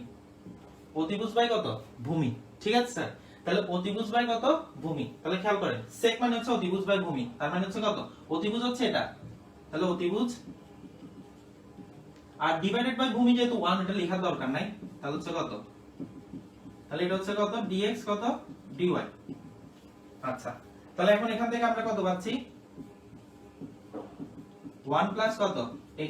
অতিভুজ বাই কত ভূমি, ঠিক আছে স্যার। তাহলে অতিভুজ বাই কত ভূমি, তাহলে খেয়াল করেন sec মানে হচ্ছে অতিভুজ বাই ভূমি, তার মানে হচ্ছে কত অতিভুজ হচ্ছে এটা, তাহলে অতিভুজ আর ডিভাইডেড বাই ভূমি যেহেতু 1 এটা লেখার দরকার নাই, তাহলে হচ্ছে কত, তাহলে এটা হচ্ছে কত dx কত dy। আচ্ছা তাহলে এখন এখান থেকে আমরা কত পাচ্ছি 1 প্লাস কত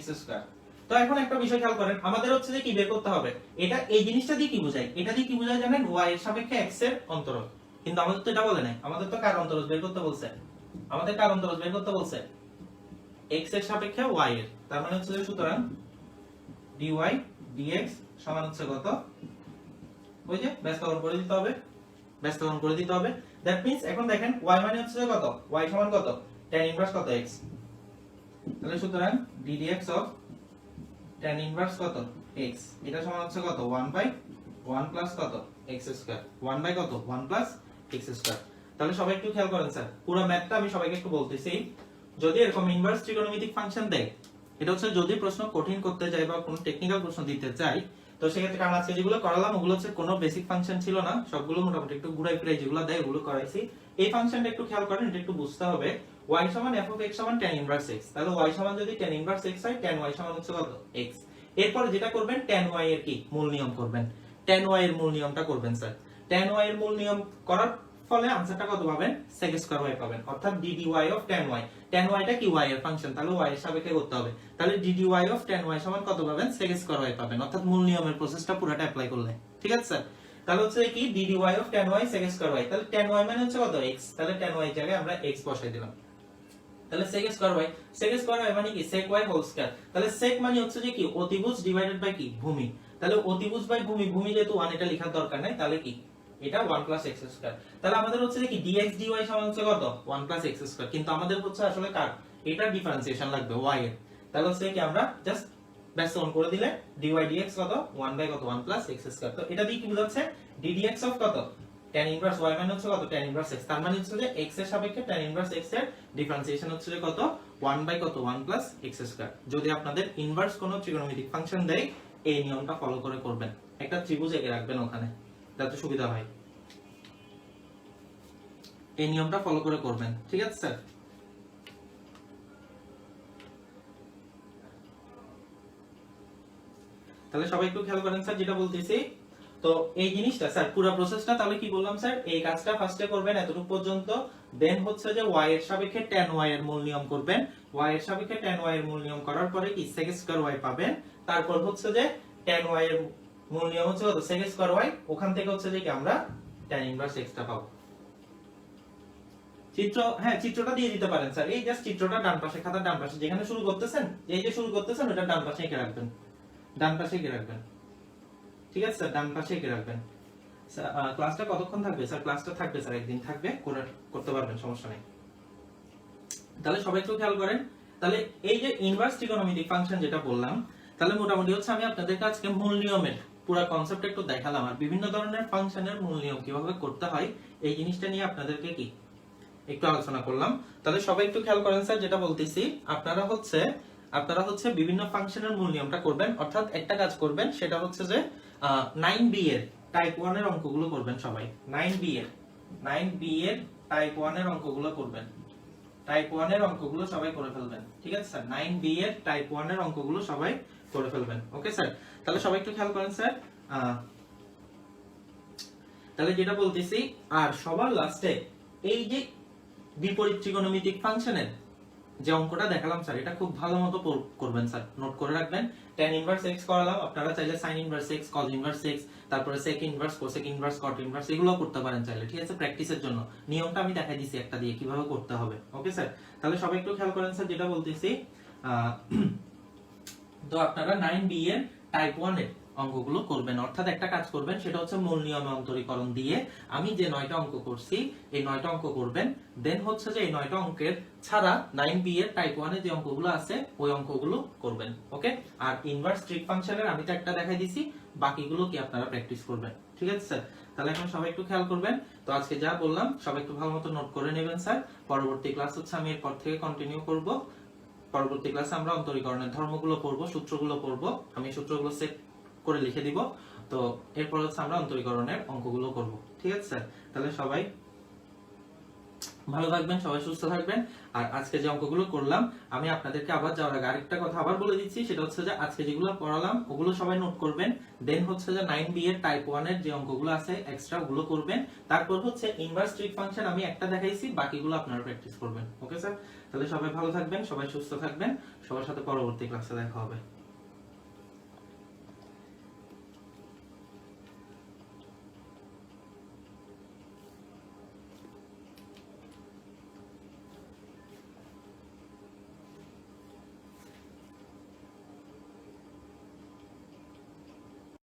x স্কয়ার। তো এখন একটা বিষয় খেয়াল করেন, আমাদের হচ্ছে যে কি বের করতে হবে, এটা এই জিনিসটা দিয়ে কি বোঝায়, এটা দিয়ে কি বোঝায় জানেন, y এর সাপেক্ষে x এর অন্তরজ। কিন্তু আমাদের তো এটা বলে নাই, আমাদের তো কার অন্তরজ বের করতে বলছে, আমাদের কার অন্তরজ বের করতে বলছে x এর সাপেক্ষে y এর। তার মানে হচ্ছে যে সুতরাং dy dx সমান হচ্ছে কত, ওই যে ব্যস্তকরণ করে দিতে হবে, ব্যস্তকরণ করে দিতে হবে। দ্যাট মিন্স এখন দেখেন y মানে হচ্ছে যে কত, y সমান কত tan ইনভার্স কত x, তাহলে সুতরাং ddx অফ tan ইনভার্স কত x, এটা সমান হচ্ছে কত 1/1 প্লাস কত x স্কয়ার, 1 বাই কত 1 প্লাস x স্কয়ার। তাহলে সবাই একটু খেয়াল করেন স্যার, পুরো ম্যাথটা আমি সবাইকে একটু বলতেছি। যদি এরকম ইনভার্স ত্রিকোণমিতিক ফাংশন দেয়, এটা হচ্ছে যদি প্রশ্ন কঠিন করতে যায় বা কোনো টেকনিক্যাল প্রশ্ন দিতে চাই, তো সেক্ষেত্রে কারণ আজকে যেগুলো করালাম ওগুলো হচ্ছে কোনো বেসিক ফাংশন ছিল না, সবগুলো মোটামুটি একটু ঘুরাই ফিরাই যেগুলো দেয় ওগুলো করাইছি। এই ফাংশনটা একটু খেয়াল করেন, এটা একটু বুঝতে হবে। y সমান f of x সমান tan ইনভার্স x, তাহলে y সমান যদি tan ইনভার্স x হয়, tan y সমান হচ্ছে কত x। এরপর যেটা করবেন tan y এর কি মূল নিয়ম করবেন, tan y এর মূল নিয়মটা করবেন স্যার। tan y এর মূল নিয়ম করার ফলে আনসারটা কত পাবেন sec স্কয়ার y পাবেন, অর্থাৎ dd y of tan y। tan y টা কি y এর ফাংশন, তাহলে y এর সাপেক্ষে করতে হবে, তাহলে dd y of tan y সমান কত পাবেন sec স্কয়ার y পাবেন, অর্থাৎ মূল নিয়মের প্রসেসটা পুরোটা অ্যাপ্লাই করলে। ঠিক আছে স্যার, তাহলে হচ্ছে কি dd y of tan y sec square y, তাহলে tan y মানে হচ্ছে কত x, তাহলে tan y এর জায়গায় আমরা x বসাই দিলাম। তাহলে sec square y, sec square y মানে কি sec y হোল স্কয়ার, তাহলে sec মানে হচ্ছে যে কি অতিভুজ ডিভাইডেড বাই কি ভূমি, তাহলে অতিভুজ বাই ভূমি, ভূমি যেহেতু 1 এটা লেখার দরকার নাই, তাহলে কি এটা 1 প্লাস x স্কয়ার। তাহলে আমাদের হচ্ছে যে কি dx dy সমান হচ্ছে কত 1 প্লাস x স্কয়ার, কিন্তু আমাদের হচ্ছে আসলে কার এটা ডিফারেন্সিয়েশন লাগবে y এর, তাহলে হচ্ছে কি আমরা জাস্ট ব্যস্তকরণ করে দিলে dy dx কত 1 বাই কত 1 প্লাস x স্কয়ার। তো এটা দিয়ে কি বোঝাচ্ছে ddx অফ কত tan ইনভার্স y মানে হচ্ছে কত tan ইনভার্স x, তার মানে হচ্ছে যে x এর সাপেক্ষে tan ইনভার্স x এর ডিফারেন্সিয়েশন হচ্ছে যে কত 1 বাই কত 1 প্লাস x স্কয়ার। যদি আপনাদের ইনভার্স কোন ত্রিকোণমিতিক ফাংশন দেয়, এই নিয়মটা ফলো করে করবেন, একটা ত্রিভুজ এঁকে রাখবেন ওখানে যাতে সুবিধা হয়, এই নিয়মটা ফলো করে করবেন। ঠিক আছে স্যার, তাহলে সবাই একটু খেয়াল করেন স্যার যেটা বলতেছি। তো এই জিনিসটা স্যার পুরো প্রসেসটা তাহলে কি বললাম স্যার, এই কাজটা ফার্স্টে করবেন এতটুকু পর্যন্ত, দেন হচ্ছে যে y এর সাপেক্ষে tan y এর মূল নিয়ম করবেন, y এর সাপেক্ষে tan y এর মূল নিয়ম করার পরে কি sec স্কয়ার y পাবেন, তারপর হচ্ছে যে tan y এর মূল নিয়ম হচ্ছে কত sec স্কয়ার y, ওখান থেকে হচ্ছে যে কি আমরা tan ইনভার্স x টা পাবো। চিত্র, হ্যাঁ চিত্রটা দিয়ে দিতে পারেন স্যার, এই জাস্ট চিত্রটা ডান পাশে খাতার ডান পাশে যেখানে শুরু করতেছেন, এই যে শুরু করতেছেন ওটা ডান পাশে এঁকে রাখবেন, ডান পাশে এঁকে রাখবেন। ঠিক আছে স্যার, ডান পাশে এঁকে রাখবেন। ক্লাসটা কতক্ষণ থাকবে স্যার, ক্লাসটা থাকবে স্যার একদিন থাকবে, করতে পারবেন সমস্যা নেই। তাহলে সবাই একটু খেয়াল করেন, তাহলে এই যে ইনভার্স ত্রিকোণমিতিক ফাংশন যেটা বললাম, তাহলে মোটামুটি হচ্ছে আমি আপনাদেরকে আজকে মূল নিয়মের পুরো কনসেপ্ট একটু দেখালাম, আর বিভিন্ন ধরনের ফাংশনের মূল নিয়ম কিভাবে করতে হয় এই জিনিসটা নিয়ে আপনাদেরকে কি একটু আলোচনা করলাম। তাহলে সবাই একটু খেয়াল করেন স্যার যেটা বলতেছি, আপনারা হচ্ছে বিভিন্ন ফাংশনের মূল নিয়মটা করবেন, অর্থাৎ একটা কাজ করবেন সেটা হচ্ছে যে 9b এর টাইপ 1 এর অঙ্কগুলো করবেন সবাই, 9b এর টাইপ 1 এর অঙ্কগুলো করবেন, টাইপ 1 এর অঙ্কগুলো সবাই করে ফেলবেন। ঠিক আছে স্যার, 9b এর টাইপ 1 এর অঙ্কগুলো সবাই করে ফেলবেন। ওকে স্যার, তাহলে সবাই একটু খেয়াল করেন স্যার, তাহলে যেটা বলতেছি, আর সবার লাস্টে এই যে বিপরীত ত্রিকোণমিতিক ফাংশনের যে অঙ্কটা দেখালাম স্যার, এটা খুব ভালো মতো করবেন স্যার, নোট করে রাখবেন। tan ইনভার্স x করালাম, আপনারা চাইলে sin inverse x, cos inverse x, তারপরে sec inverse, cosec inverse, cot inverse এগুলো করতে পারেন চাইলে। ঠিক আছে, প্র্যাকটিসের জন্য নিয়মটা আমি দেখাই দিছি একটা দিয়ে কিভাবে করতে হবে। ওকে স্যার, তাহলে সবাই একটু খেয়াল করেন স্যার যেটা বলতেছি, তো আপনারা 9b এর টাইপ 1 এর অঙ্কগুলো করবেন, অর্থাৎ একটা কাজ করবেন সেটা হচ্ছে মূল নিয়মে অন্তরীকরণ দিয়ে আমি যে 9টা অঙ্ক করছি এই 9টা অঙ্ক করবেন, দেন হচ্ছে যে এই 9টা অঙ্কের ছাড়া 9b এর টাইপ 1 এর যে অঙ্কগুলো আছে ওই অঙ্কগুলো করবেন। ওকে, আর ইনভার্স ট্রিক ফাংশনের আমি তো একটা দেখাই দিছি, বাকিগুলো কি আপনারা প্র্যাকটিস করবেন। ঠিক আছে স্যার, তাহলে এখন সবাই একটু খেয়াল করবেন। তো আজকে যা বললাম সবাই একটু ভালোমতো নোট করে নেবেন স্যার, পরবর্তী ক্লাস হচ্ছে আমি এরপর থেকে কন্টিনিউ করব। পরবর্তী ক্লাসে আমরা অন্তরীকরণের ধর্মগুলো পড়বো, সূত্রগুলো পড়বো, আমি সূত্রগুলো সেট করে লিখে দিব। তো এরপর হচ্ছে আমরা অন্তরীকরণের অঙ্কগুলো করব। ঠিক আছে স্যার? তাহলে সবাই ভালো থাকবেন, সবাই সুস্থ থাকবেন। আর আজকে যে অঙ্কগুলো করলাম, আমি আপনাদেরকে আবার যাওয়ার আগে আরেকটা কথা আবার বলে দিচ্ছি, সেটা হচ্ছে যে আজকে যেগুলো পড়ালাম ওগুলো সবাই নোট করবেন। দেন হচ্ছে যে 9B এর টাইপ 1 এর যে অঙ্কগুলো আছে এক্সট্রা ওগুলো করবেন। তারপর হচ্ছে ইনভার্স ট্রিক ফাংশন আমি একটা দেখাইছি, বাকিগুলো আপনারা প্র্যাকটিস করবেন। Okay sir? তাহলে সবাই ভালো থাকবেন, সবাই সুস্থ থাকবেন। সবার সাথে পরবর্তী ক্লাসে দেখা হবে।